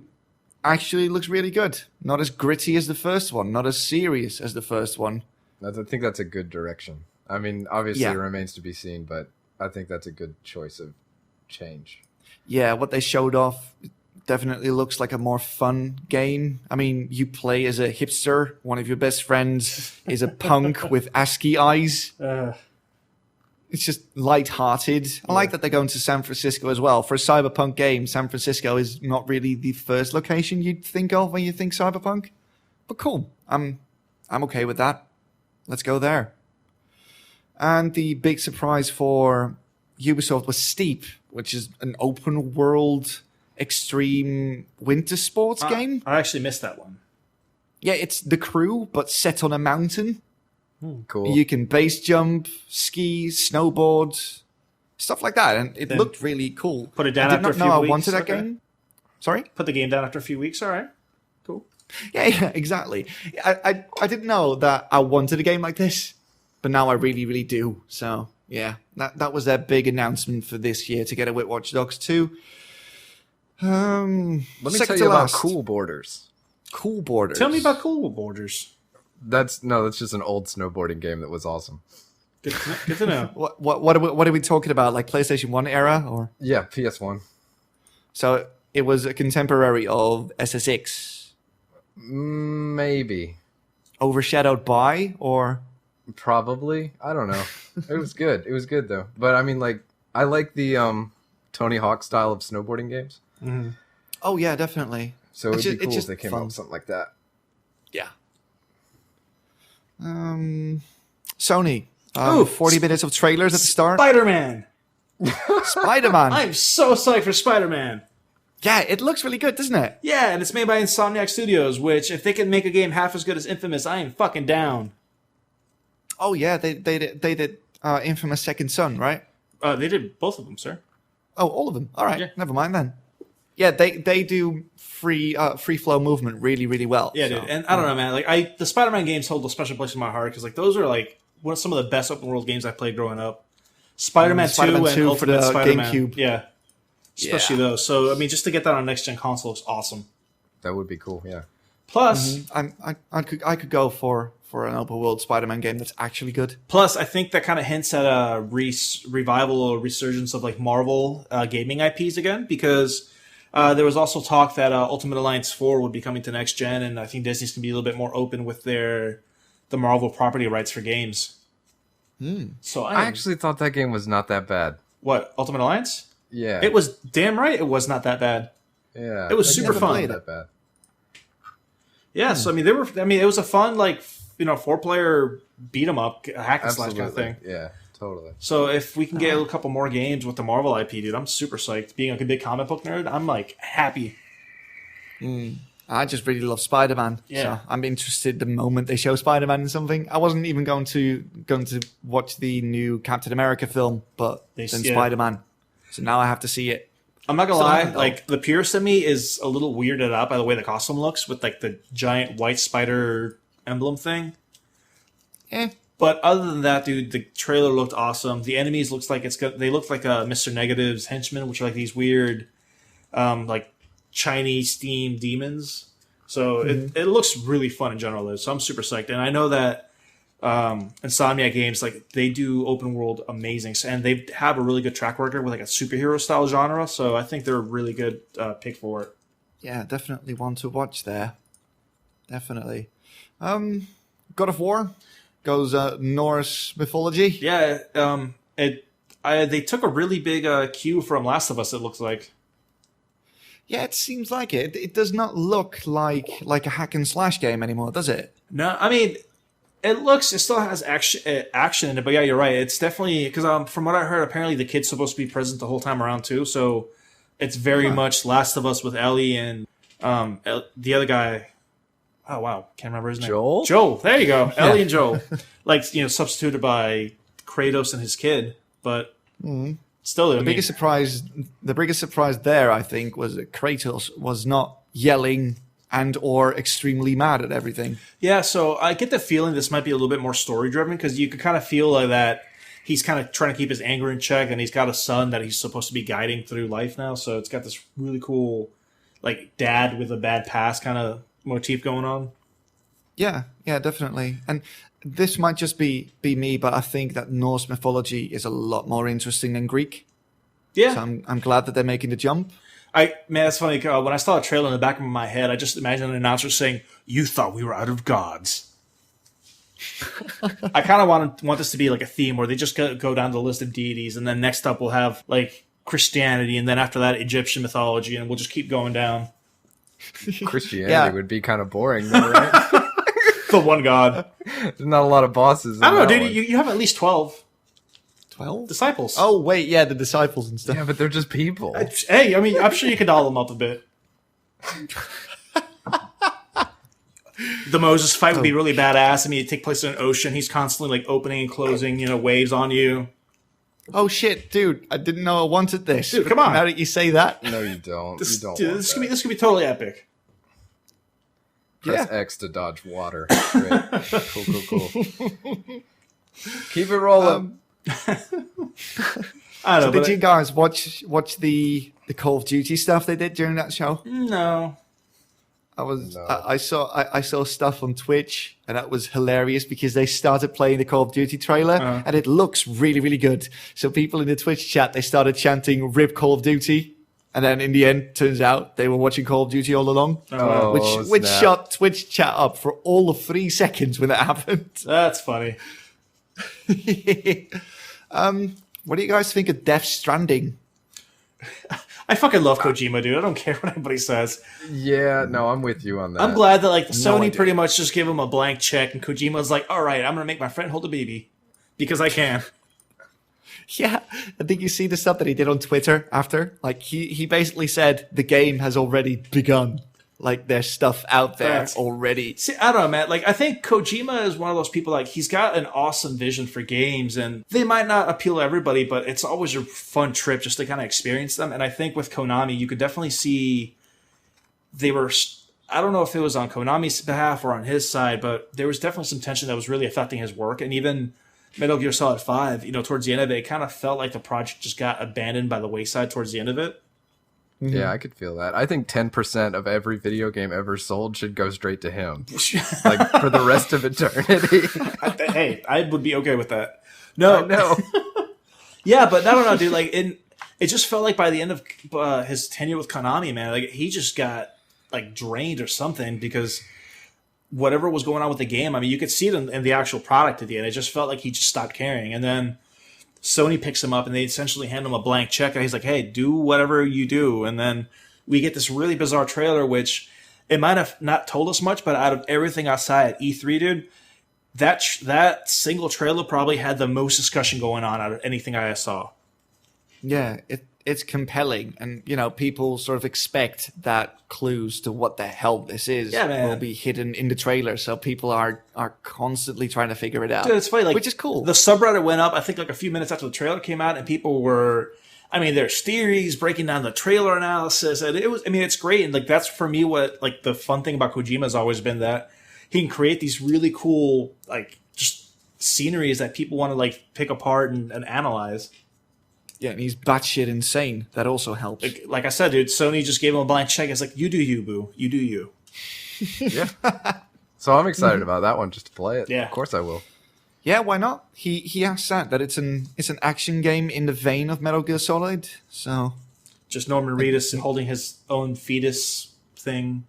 actually looks really good. Not as gritty as the first one. Not as serious as the first one. I think that's a good direction. I mean, obviously it remains to be seen, but I think that's a good choice of change. Yeah, what they showed off definitely looks like a more fun game. I mean, you play as a hipster. One of your best friends is a punk with ASCII eyes. It's just light-hearted. I like that they're going to San Francisco as well. For a cyberpunk game, San Francisco is not really the first location you'd think of when you think cyberpunk. But cool. I'm okay with that. Let's go there. And the big surprise for Ubisoft was Steep, which is an open world extreme winter sports game. I actually missed that one. Yeah, it's The Crew, but set on a mountain. Cool. You can base jump, ski, snowboard, stuff like that, and it looked really cool. Put it down I after a did few not know weeks. I wanted that Okay. game. Sorry? Put the game down after a few weeks. All right. Cool. Yeah, exactly. I didn't know that I wanted a game like this, but now I really, really do. So, yeah, that was their big announcement for this year, together with Watch Dogs 2. Let me second tell to you about last. Cool Borders. Cool Borders. Tell me about Cool Borders. That's just an old snowboarding game that was awesome. Good to know. What are we talking about? Like PlayStation 1 era, or Yeah, PS1. so it was a contemporary of SSX, Maybe. overshadowed by, or Probably. I don't know. It was good. It was good though. But I mean, like, I like the Tony Hawk style of snowboarding games. Mm-hmm. oh yeah, definitely. So it'd be cool if just they came fun. out with something like that. Yeah. Sony. 40 minutes of trailers at the start. Spider-Man. Spider-Man. I'm so psyched for Spider-Man. Yeah, it looks really good, doesn't it? Yeah, and it's made by Insomniac Studios, which if they can make a game half as good as Infamous, I am fucking down. Oh yeah, they did Infamous Second Son, right? They did both of them, sir. Oh, all of them. All right, Yeah. never mind then. Yeah, they do free flow movement really, really well. Yeah, so. dude. And I don't know, man. Like the Spider-Man games hold a special place in my heart because like those are like some of the best open world games I played growing up. Spider-Man 2 Spider-Man and 2 for Ultimate the Spider-Man. GameCube. Yeah. Especially those. So I mean, just to get that on a next gen console is awesome. That would be cool. Yeah. Plus, I could go for an open world Spider-Man game that's actually good. I think that kind of hints at a revival or resurgence of like Marvel gaming IPs again, because there was also talk that Ultimate Alliance 4 would be coming to next gen, and I think Disney's gonna be a little bit more open with the Marvel property rights for games. So I actually thought that game was not that bad. what Ultimate Alliance? Yeah. It was damn right. It was not that bad. Yeah. It was That super game fun. wasn't that bad. Yeah, so I mean, it was a fun 4-player beat 'em up hack and slash kind of thing. Yeah, totally. So if we can get a couple more games with the Marvel IP, dude, I'm super psyched. Being like a big comic book nerd, I'm like happy. I just really love Spider-Man. Yeah. So I'm interested the moment they show Spider-Man in something. I wasn't even going to watch the new Captain America film, but then Spider-Man. So now I have to see it. I'm not gonna Still lie, haven't, though. like the purist in me is a little weirded out by the way the costume looks with like the giant white spider emblem thing. Eh. But other than that, dude, the trailer looked awesome. The enemies they look like Mr. Negative's henchmen, which are like these weird, like Chinese themed demons. So it looks really fun in general. So I'm super psyched, and I know that Insomniac Games, like they do open world amazing, and they have a really good track record with like a superhero style genre. So I think they're a really good pick for it. Yeah, definitely one to watch there. Definitely. God of War goes Norse mythology. Yeah, they took a really big cue from Last of Us. It looks like. Yeah, it seems like it. It does not look like a hack and slash game anymore, does it? No, I mean, it still has action in it, but yeah, you're right. It's definitely because from what I heard, apparently the kid's supposed to be present the whole time around too. So it's very much Last of Us with Ellie and the other guy. Oh wow, can't remember his name. Joel. There you go. Ellie and Joel, substituted by Kratos and his kid, but still, The biggest surprise there, I think, was that Kratos was not yelling and or extremely mad at everything. Yeah, so I get the feeling this might be a little bit more story driven because you could kind of feel like that he's kind of trying to keep his anger in check, and he's got a son that he's supposed to be guiding through life now. So it's got this really cool, like dad with a bad past kind of motif going on. Yeah, definitely. And this might just be me, but I think that Norse mythology is a lot more interesting than Greek. Yeah, So I'm glad that they're making the jump. Man, that's funny. When I saw a trailer in the back of my head, I just imagined an announcer saying, "You thought we were out of gods." I kind of want this to be like a theme where they just go down the list of deities, and then next up we'll have like Christianity, and then after that Egyptian mythology, and we'll just keep going down. Christianity would be kind of boring, though, right? The one god. There's not a lot of bosses. I don't know, dude. You have at least 12 disciples. Oh, wait, yeah, the disciples and stuff. Yeah, but they're just people. Hey, I mean, I'm sure you could doll them up a bit. The Moses fight would be really badass. I mean, it'd take place in an ocean. He's constantly like opening and closing, waves on you. Oh, shit, dude. I didn't know I wanted this. Dude, come on. Now that you say that. No, you don't. This, you don't. dude, want this that. could be totally epic. Press X to dodge water. Great. Cool. Keep it rolling. I don't know. Did you guys watch the Call of Duty stuff they did during that show? No. I saw stuff on Twitch, and that was hilarious because they started playing the Call of Duty trailer, and it looks really, really good. So people in the Twitch chat, they started chanting "Rip Call of Duty," and then in the end, turns out they were watching Call of Duty all along, which shot Twitch chat up for all of 3 seconds when that happened. That's funny. What do you guys think of Death Stranding? I fucking love Kojima, dude. I don't care what anybody says. Yeah, no, I'm with you on that. I'm glad that Sony pretty much just gave him a blank check, and Kojima's like, all right, I'm going to make my friend hold a baby because I can. Yeah, I think you see the stuff that he did on Twitter after. Like, he basically said the game has already begun. Like, there's stuff out there already. See, I don't know, man. Like, I think Kojima is one of those people, like, he's got an awesome vision for games, and they might not appeal to everybody, but it's always a fun trip just to kind of experience them. And I think with Konami, you could definitely see they were, I don't know if it was on Konami's behalf or on his side, but there was definitely some tension that was really affecting his work. And even Metal Gear Solid 5, towards the end of it, it kind of felt like the project just got abandoned by the wayside towards the end of it. Mm-hmm. Yeah, I could feel that. I think 10% of every video game ever sold should go straight to him. Like, for the rest of eternity. Hey, I would be okay with that. No. Yeah, but I don't know, dude. Like, it just felt like by the end of his tenure with Konami, man, like, he just got, like, drained or something because whatever was going on with the game, I mean, you could see it in the actual product at the end. It just felt like he just stopped caring. And then Sony picks him up and they essentially hand him a blank check, and he's like, hey, do whatever you do. And then we get this really bizarre trailer, which it might have not told us much, but out of everything outside at E3, dude, that single trailer probably had the most discussion going on out of anything I saw. Yeah, it's compelling, and people sort of expect that clues to what the hell this is will be hidden in the trailer, so people are constantly trying to figure it out. Dude, it's funny, like, which is cool. The subreddit went up, I think, like a few minutes after the trailer came out, and people were, there's theories breaking down the trailer analysis, and it's great, and like that's for me what like the fun thing about Kojima has always been that he can create these really cool like just sceneries that people want to like pick apart and analyze. Yeah, and he's batshit insane. That also helps. Like I said, dude, Sony just gave him a blank check. It's like, you do you, boo. You do you. Yeah. So I'm excited about that one just to play it. Yeah. Of course I will. Yeah, why not? He asked that it's an action game in the vein of Metal Gear Solid. So just Norman Reedus holding his own fetus thing.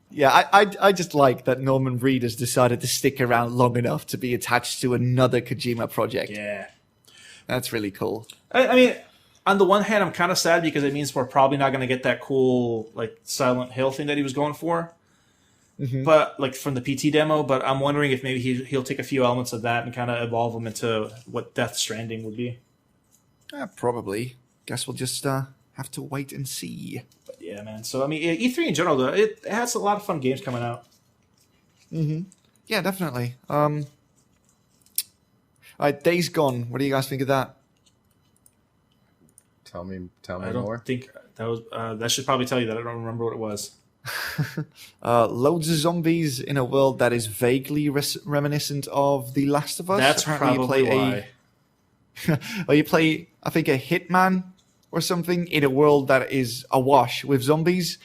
Yeah, I just like that Norman Reedus decided to stick around long enough to be attached to another Kojima project. Yeah. That's really cool. I mean, on the one hand, I'm kind of sad because it means we're probably not going to get that cool, like, Silent Hill thing that he was going for. Mm-hmm. But, like, from the PT demo. But I'm wondering if maybe he'll take a few elements of that and kind of evolve them into what Death Stranding would be. Probably. Guess we'll just have to wait and see. But yeah, man. So, I mean, E3 in general, though, it has a lot of fun games coming out. Mm-hmm. Yeah, definitely. All right, Days Gone. What do you guys think of that? Tell me more. I don't think that was. That should probably tell you that. I don't remember what it was. Loads of zombies in a world that is vaguely reminiscent of The Last of Us. That's probably why. Or you play, I think, a hitman or something in a world that is awash with zombies.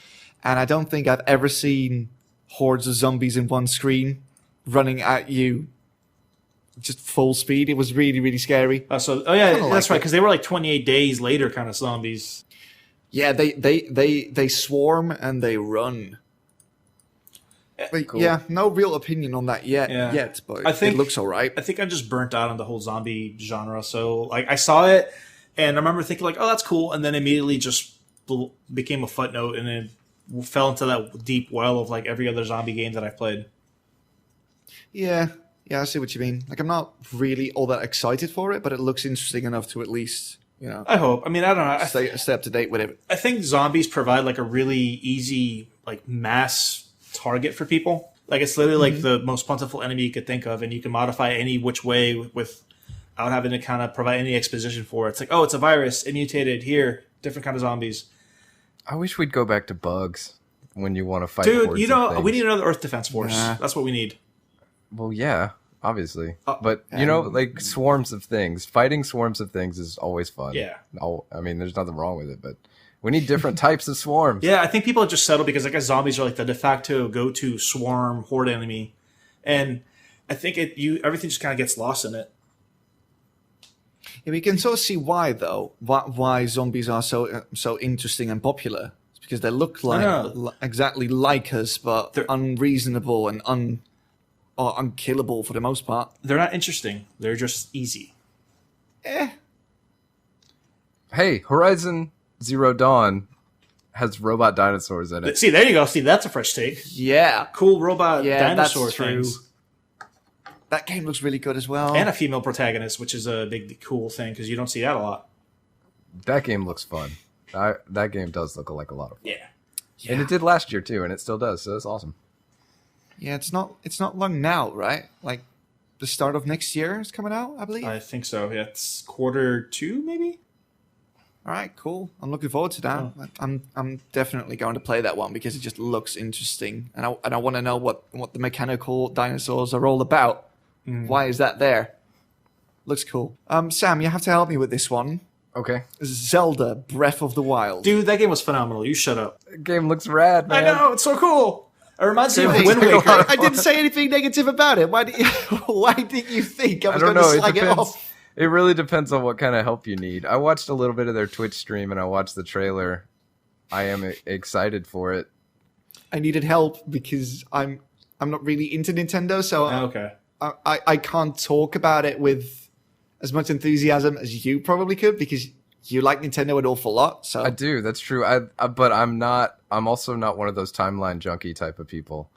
And I don't think I've ever seen hordes of zombies in one screen running at you just full speed. It was really, really scary. That's right, because they were like 28 days later kind of zombies. Yeah, they swarm and they run. But cool. Yeah, no real opinion on that yet, but I think it looks all right. I think I'm just burnt out on the whole zombie genre. So like I saw it and I remember thinking like, oh, that's cool, and then immediately just became a footnote and then fell into that deep well of like every other zombie game that I've played. Yeah, I see what you mean. Like I'm not really all that excited for it, but it looks interesting enough to at least, I hope. I mean, I don't know. Stay up to date with it. I think zombies provide like a really easy like mass target for people. Like it's literally like the most plentiful enemy you could think of, and you can modify any which way without having to kind of provide any exposition for it. It's like, oh, it's a virus, it mutated here, different kind of zombies. I wish we'd go back to bugs when you want to fight. Dude, we need another Earth Defense Force. That's what we need. Well, yeah, obviously. But, like swarms of things. Fighting swarms of things is always fun. Yeah. I mean, there's nothing wrong with it, but We need different types of swarms. Yeah, I think people just settle because I guess zombies are like the de facto go-to swarm horde enemy, and I think everything just kind of gets lost in it. Yeah, we can sort of see why though. Why zombies are so interesting and popular. It's because they look like exactly like us, but they're unreasonable and unkillable for the most part. They're not interesting. They're just easy. Hey, Horizon Zero Dawn has robot dinosaurs in it. See, there you go. See, that's a fresh take. Yeah. Cool robot dinosaur things. That game looks really good as well. And a female protagonist, which is a big, cool thing because you don't see that a lot. That game looks fun. That game does look like a lot of fun. Yeah. And it did last year too, and it still does, so it's awesome. Yeah, it's not long now, right? Like the start of next year is coming out, I believe. I think so. Yeah, it's Q2, maybe. All right, cool. I'm looking forward to that. Oh. I'm definitely going to play that one because it just looks interesting, and I want to know what the mechanical dinosaurs are all about. Why is that there? Looks cool. Sam, you have to help me with this one. Okay. Zelda Breath of the Wild. Dude, that game was phenomenal. You shut up. The game looks rad, man. I know, it's so cool. It reminds me of Wind Waker. I didn't say anything negative about it. Why did you think I was going to slag it off? It really depends on what kind of help you need. I watched a little bit of their Twitch stream and I watched the trailer. I am excited for it. I needed help because I'm not really into Nintendo, so okay. I can't talk about it with as much enthusiasm as you probably could because you like Nintendo an awful lot. So I do. That's true. But I'm not. I'm also not one of those timeline junkie type of people.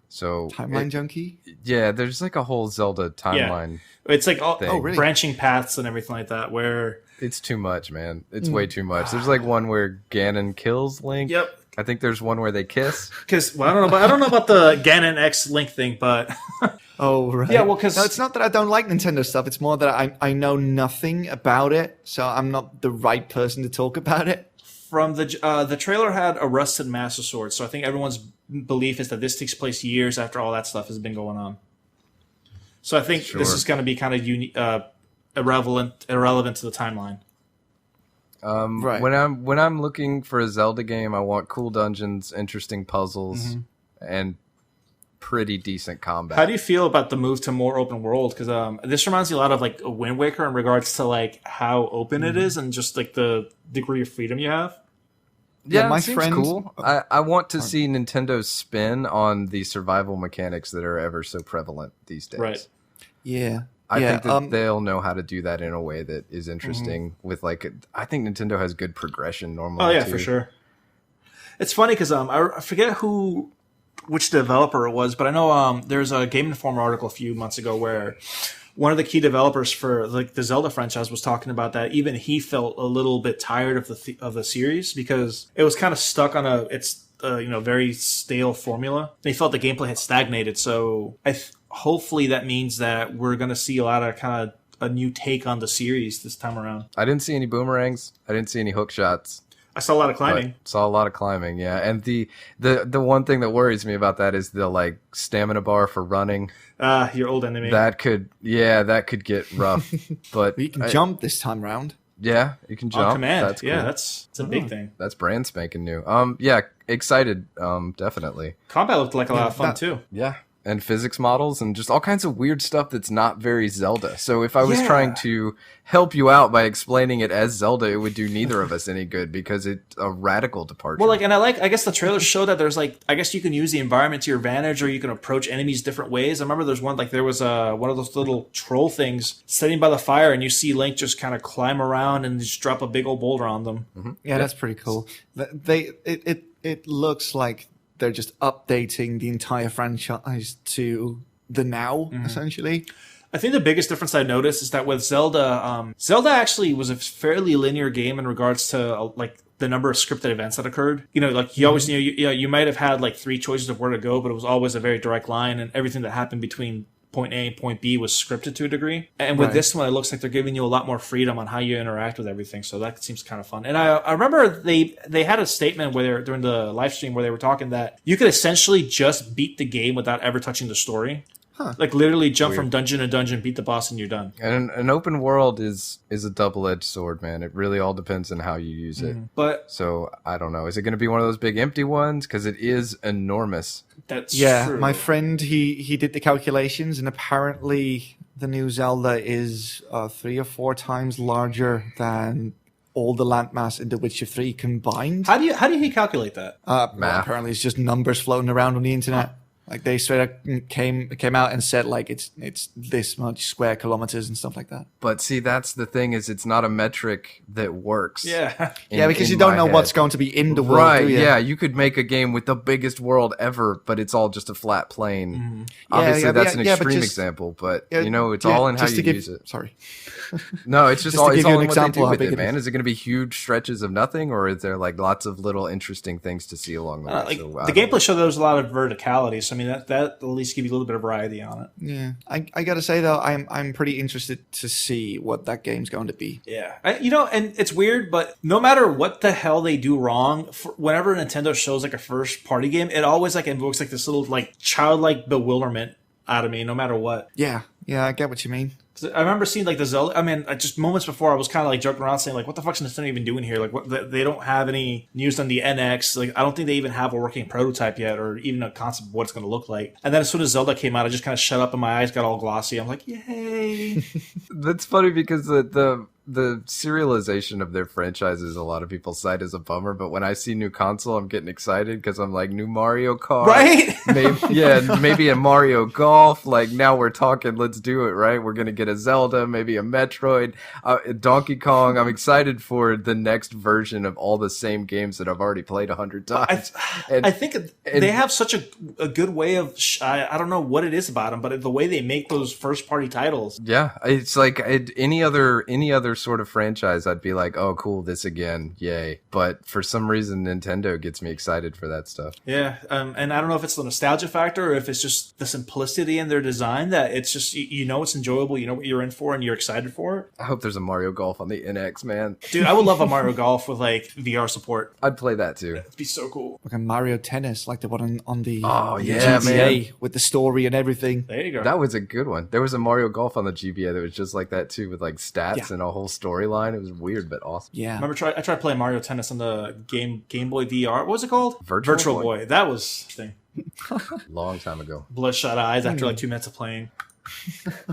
So timeline junkie? Yeah, there's like a whole Zelda timeline. Yeah. It's like really? branching paths and everything like that. Where it's too much, man. It's way too much. There's like one where Ganon kills Link. Yep. I think there's one where they kiss. Because I don't know about the Ganon X Link thing, but oh right. Yeah, well, because no, it's not that I don't like Nintendo stuff. It's more that I know nothing about it, so I'm not the right person to talk about it. From the trailer had a rusted Master Sword, so I think everyone's belief is that this takes place years after all that stuff has been going on. So I think this is going to be kind of irrelevant to the timeline. Right. When I'm looking for a Zelda game, I want cool dungeons, interesting puzzles, and pretty decent combat. How do you feel about the move to more open world? Because this reminds me a lot of like a Wind Waker in regards to like how open it is and just like the degree of freedom you have. Yeah, my friend, cool. I want to see Nintendo's spin on the survival mechanics that are ever so prevalent these days. Right. Yeah. I think that they'll know how to do that in a way that is interesting. With like, I think Nintendo has good progression normally. Oh yeah, too. For sure. It's funny because I forget which developer it was, but I know there's a Game Informer article a few months ago where one of the key developers for like the Zelda franchise was talking about that. Even he felt a little bit tired of the series because it was kind of stuck on its very stale formula. They felt the gameplay had stagnated. So hopefully that means that we're going to see a lot of kind of a new take on the series this time around. I didn't see any boomerangs. I didn't see any hook shots. I saw a lot of climbing. Saw a lot of climbing, yeah. And the one thing that worries me about that is the like stamina bar for running. Your old enemy. That could get rough. But you can jump this time round. Yeah, you can jump. On command. That's cool. Yeah, that's a big thing. That's brand spanking new. Yeah, excited. Definitely. Combat looked like a lot of fun too. Yeah. And physics models and just all kinds of weird stuff that's not very Zelda. So if I was trying to help you out by explaining it as Zelda, it would do neither of us any good because it's a radical departure. Well, I guess the trailers show that there's I guess you can use the environment to your advantage or you can approach enemies different ways. I remember there's one, there was one of those little troll things sitting by the fire and you see Link just kind of climb around and just drop a big old boulder on them. Mm-hmm. Yeah, that's pretty cool. It looks like they're just updating the entire franchise to the now, essentially. I think the biggest difference I noticed is that with Zelda, Zelda actually was a fairly linear game in regards to the number of scripted events that occurred. You always knew you might have had 3 choices of where to go, but it was always a very direct line, and everything that happened between point A and point B was scripted to a degree. And with this one, it looks like they're giving you a lot more freedom on how you interact with everything. So that seems kind of fun. And I remember they had a statement during the live stream where they were talking that you could essentially just beat the game without ever touching the story. Like literally jump from dungeon to dungeon, beat the boss, and you're done. And an open world is a double-edged sword, man. It really all depends on how you use it. But so I don't know. Is it going to be one of those big empty ones? Because it is enormous. That's true. My true. friend, he did the calculations, and apparently the new Zelda is 3 or 4 times larger than all the landmass in The Witcher 3 combined. How do you calculate that? Well, apparently it's just numbers floating around on the internet. Like they straight up came out and said like it's this much square kilometers and stuff like that. But see, that's the thing, is it's not a metric that works. Yeah. Because you don't know what's going to be in the world. Right, do you? yeah. You could make a game with the biggest world ever, but it's all just a flat plane. Mm-hmm. Obviously, that's an extreme example, but it's all in how you use it. Sorry. No, it's just to all, give it's you all an in what they example do how with big it, it man. is. Is it going to be huge stretches of nothing, or is there like lots of little interesting things to see along the way? Like, So, the gameplay showed there was a lot of verticality, so I mean that at least give you a little bit of variety on it. Yeah, I gotta say though, I'm pretty interested to see what that game's going to be. Yeah, and it's weird, but no matter what the hell they do wrong, whenever Nintendo shows like a first party game, it always like invokes like this little like childlike bewilderment out of me, no matter what. Yeah, I get what you mean. I remember seeing like the Zelda. I mean, just moments before, I was kind of like joking around, saying like, "What the fuck's Nintendo even doing here? Like, what they don't have any news on the NX. Like, I don't think they even have a working prototype yet, or even a concept of what it's going to look like." And then as soon as Zelda came out, I just kind of shut up and my eyes got all glossy. I'm like, "Yay!" That's funny because the serialization of their franchises, a lot of people cite as a bummer, but when I see new console, I'm getting excited because I'm like, new Mario Kart, right? maybe a Mario Golf. Like, now we're talking, let's do it, right? We're gonna get a Zelda, maybe a Metroid, Donkey Kong. I'm excited for the next version of all the same games that I've already played 100 times. I think they have such a good way of I don't know what it is about them, but the way they make those first party titles. Yeah, it's like any other sort of franchise, I'd be like, oh, cool, this again, yay. But for some reason, Nintendo gets me excited for that stuff. Yeah, and I don't know if it's the nostalgia factor or if it's just the simplicity in their design that it's just, it's enjoyable, you know what you're in for and you're excited for it. I hope there's a Mario Golf on the NX, man. Dude, I would love a Mario Golf with like VR support. I'd play that too. It'd be so cool. Like a Mario Tennis, like the one on the GTA, man, with the story and everything. There you go. That was a good one. There was a Mario Golf on the GBA that was just like that too, with like stats and a whole storyline. It was weird but awesome. Yeah. Remember, I tried playing Mario Tennis on the Game Boy VR. What was it called? Virtual Boy. That was thing. Long time ago. Bloodshot eyes after like 2 minutes of playing.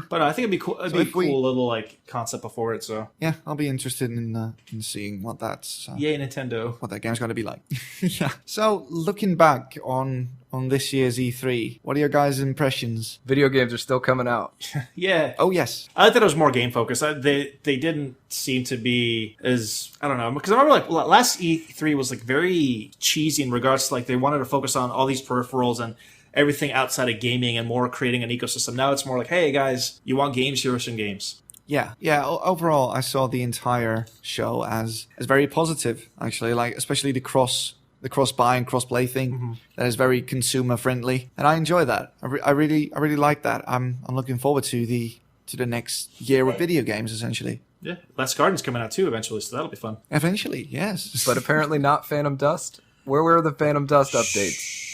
But I think it'd be cool. It'd be a cool little like concept before it. So yeah, I'll be interested in seeing what that's. Yay, Nintendo! What that game's going to be like. Yeah. So looking back on this year's E3, what are your guys' impressions? Video games are still coming out. Yeah. Oh yes. I thought it was more game focused. They didn't seem to be as, I don't know, because I remember like last E3 was like very cheesy in regards to like they wanted to focus on all these peripherals and everything outside of gaming and more creating an ecosystem. Now it's more like, hey guys, you want games? Here are some games. Yeah. Overall, I saw the entire show as very positive. Actually, like especially the cross buy and cross play thing. Mm-hmm. That is very consumer friendly, and I enjoy that. I really like that. I'm looking forward to the next year of video games. Essentially. Yeah, Last Guardian's coming out too eventually, so that'll be fun. Eventually, yes. But apparently not Phantom Dust. Where were the Phantom Dust updates?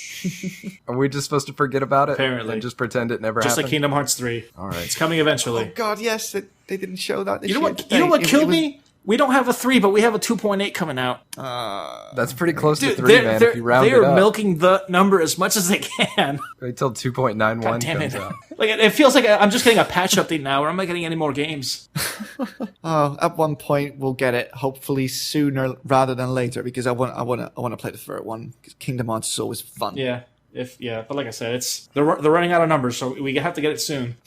Are we just supposed to forget about it? Apparently. And just pretend it never happened? Just like Kingdom Hearts 3. All right. It's coming eventually. Oh, God, yes. They didn't show that this year. Today. You know what killed me? We don't have a 3, but we have a 2.8 coming out. That's pretty close to 3, man, if you round it up. They're milking the number as much as they can. Wait till 2.91 comes out. Like, it feels like I'm just getting a patch update now, or I'm not getting any more games. At one point we'll get it, hopefully sooner rather than later, because I want to play the third one. Because Kingdom Hearts is always fun. Yeah. But like I said, they're running out of numbers, so we have to get it soon.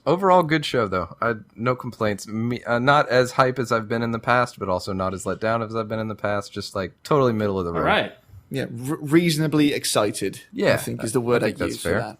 Overall, good show though. No complaints. Not as hype as I've been in the past, but also not as let down as I've been in the past. Just like totally middle of the road. All right. Yeah, reasonably excited. Yeah, I think is the word I that's use fair. for that.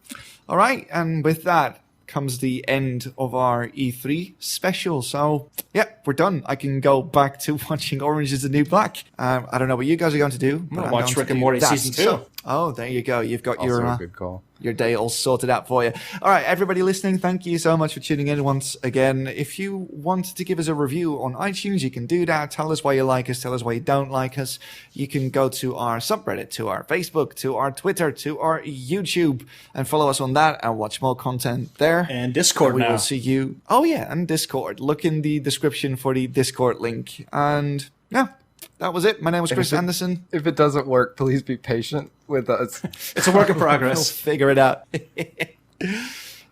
All right, and with that comes the end of our E3 special. So, yeah, we're done. I can go back to watching Orange is the New Black. I don't know what you guys are going to do. I'm going to watch Rick and Morty season 2. So, oh, there you go. You've got Also a good call. Your day all sorted out for you. All right, everybody listening, thank you so much for tuning in once again. If you want to give us a review on iTunes, you can do that. Tell us why you like us. Tell us why you don't like us. You can go to our subreddit, to our Facebook, to our Twitter, to our YouTube, and follow us on that and watch more content there. And Discord we now. will see you. Oh, yeah, and Discord. Look in the description for the Discord link. And, yeah. That was it. My name was Chris Anderson. If it doesn't work, please be patient with us. It's a work in progress. We'll figure it out.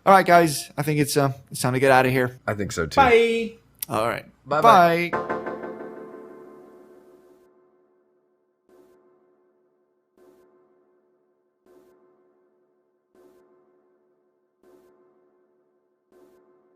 All right, guys. I think it's time to get out of here. I think so too. Bye. All right. Bye-bye. Bye.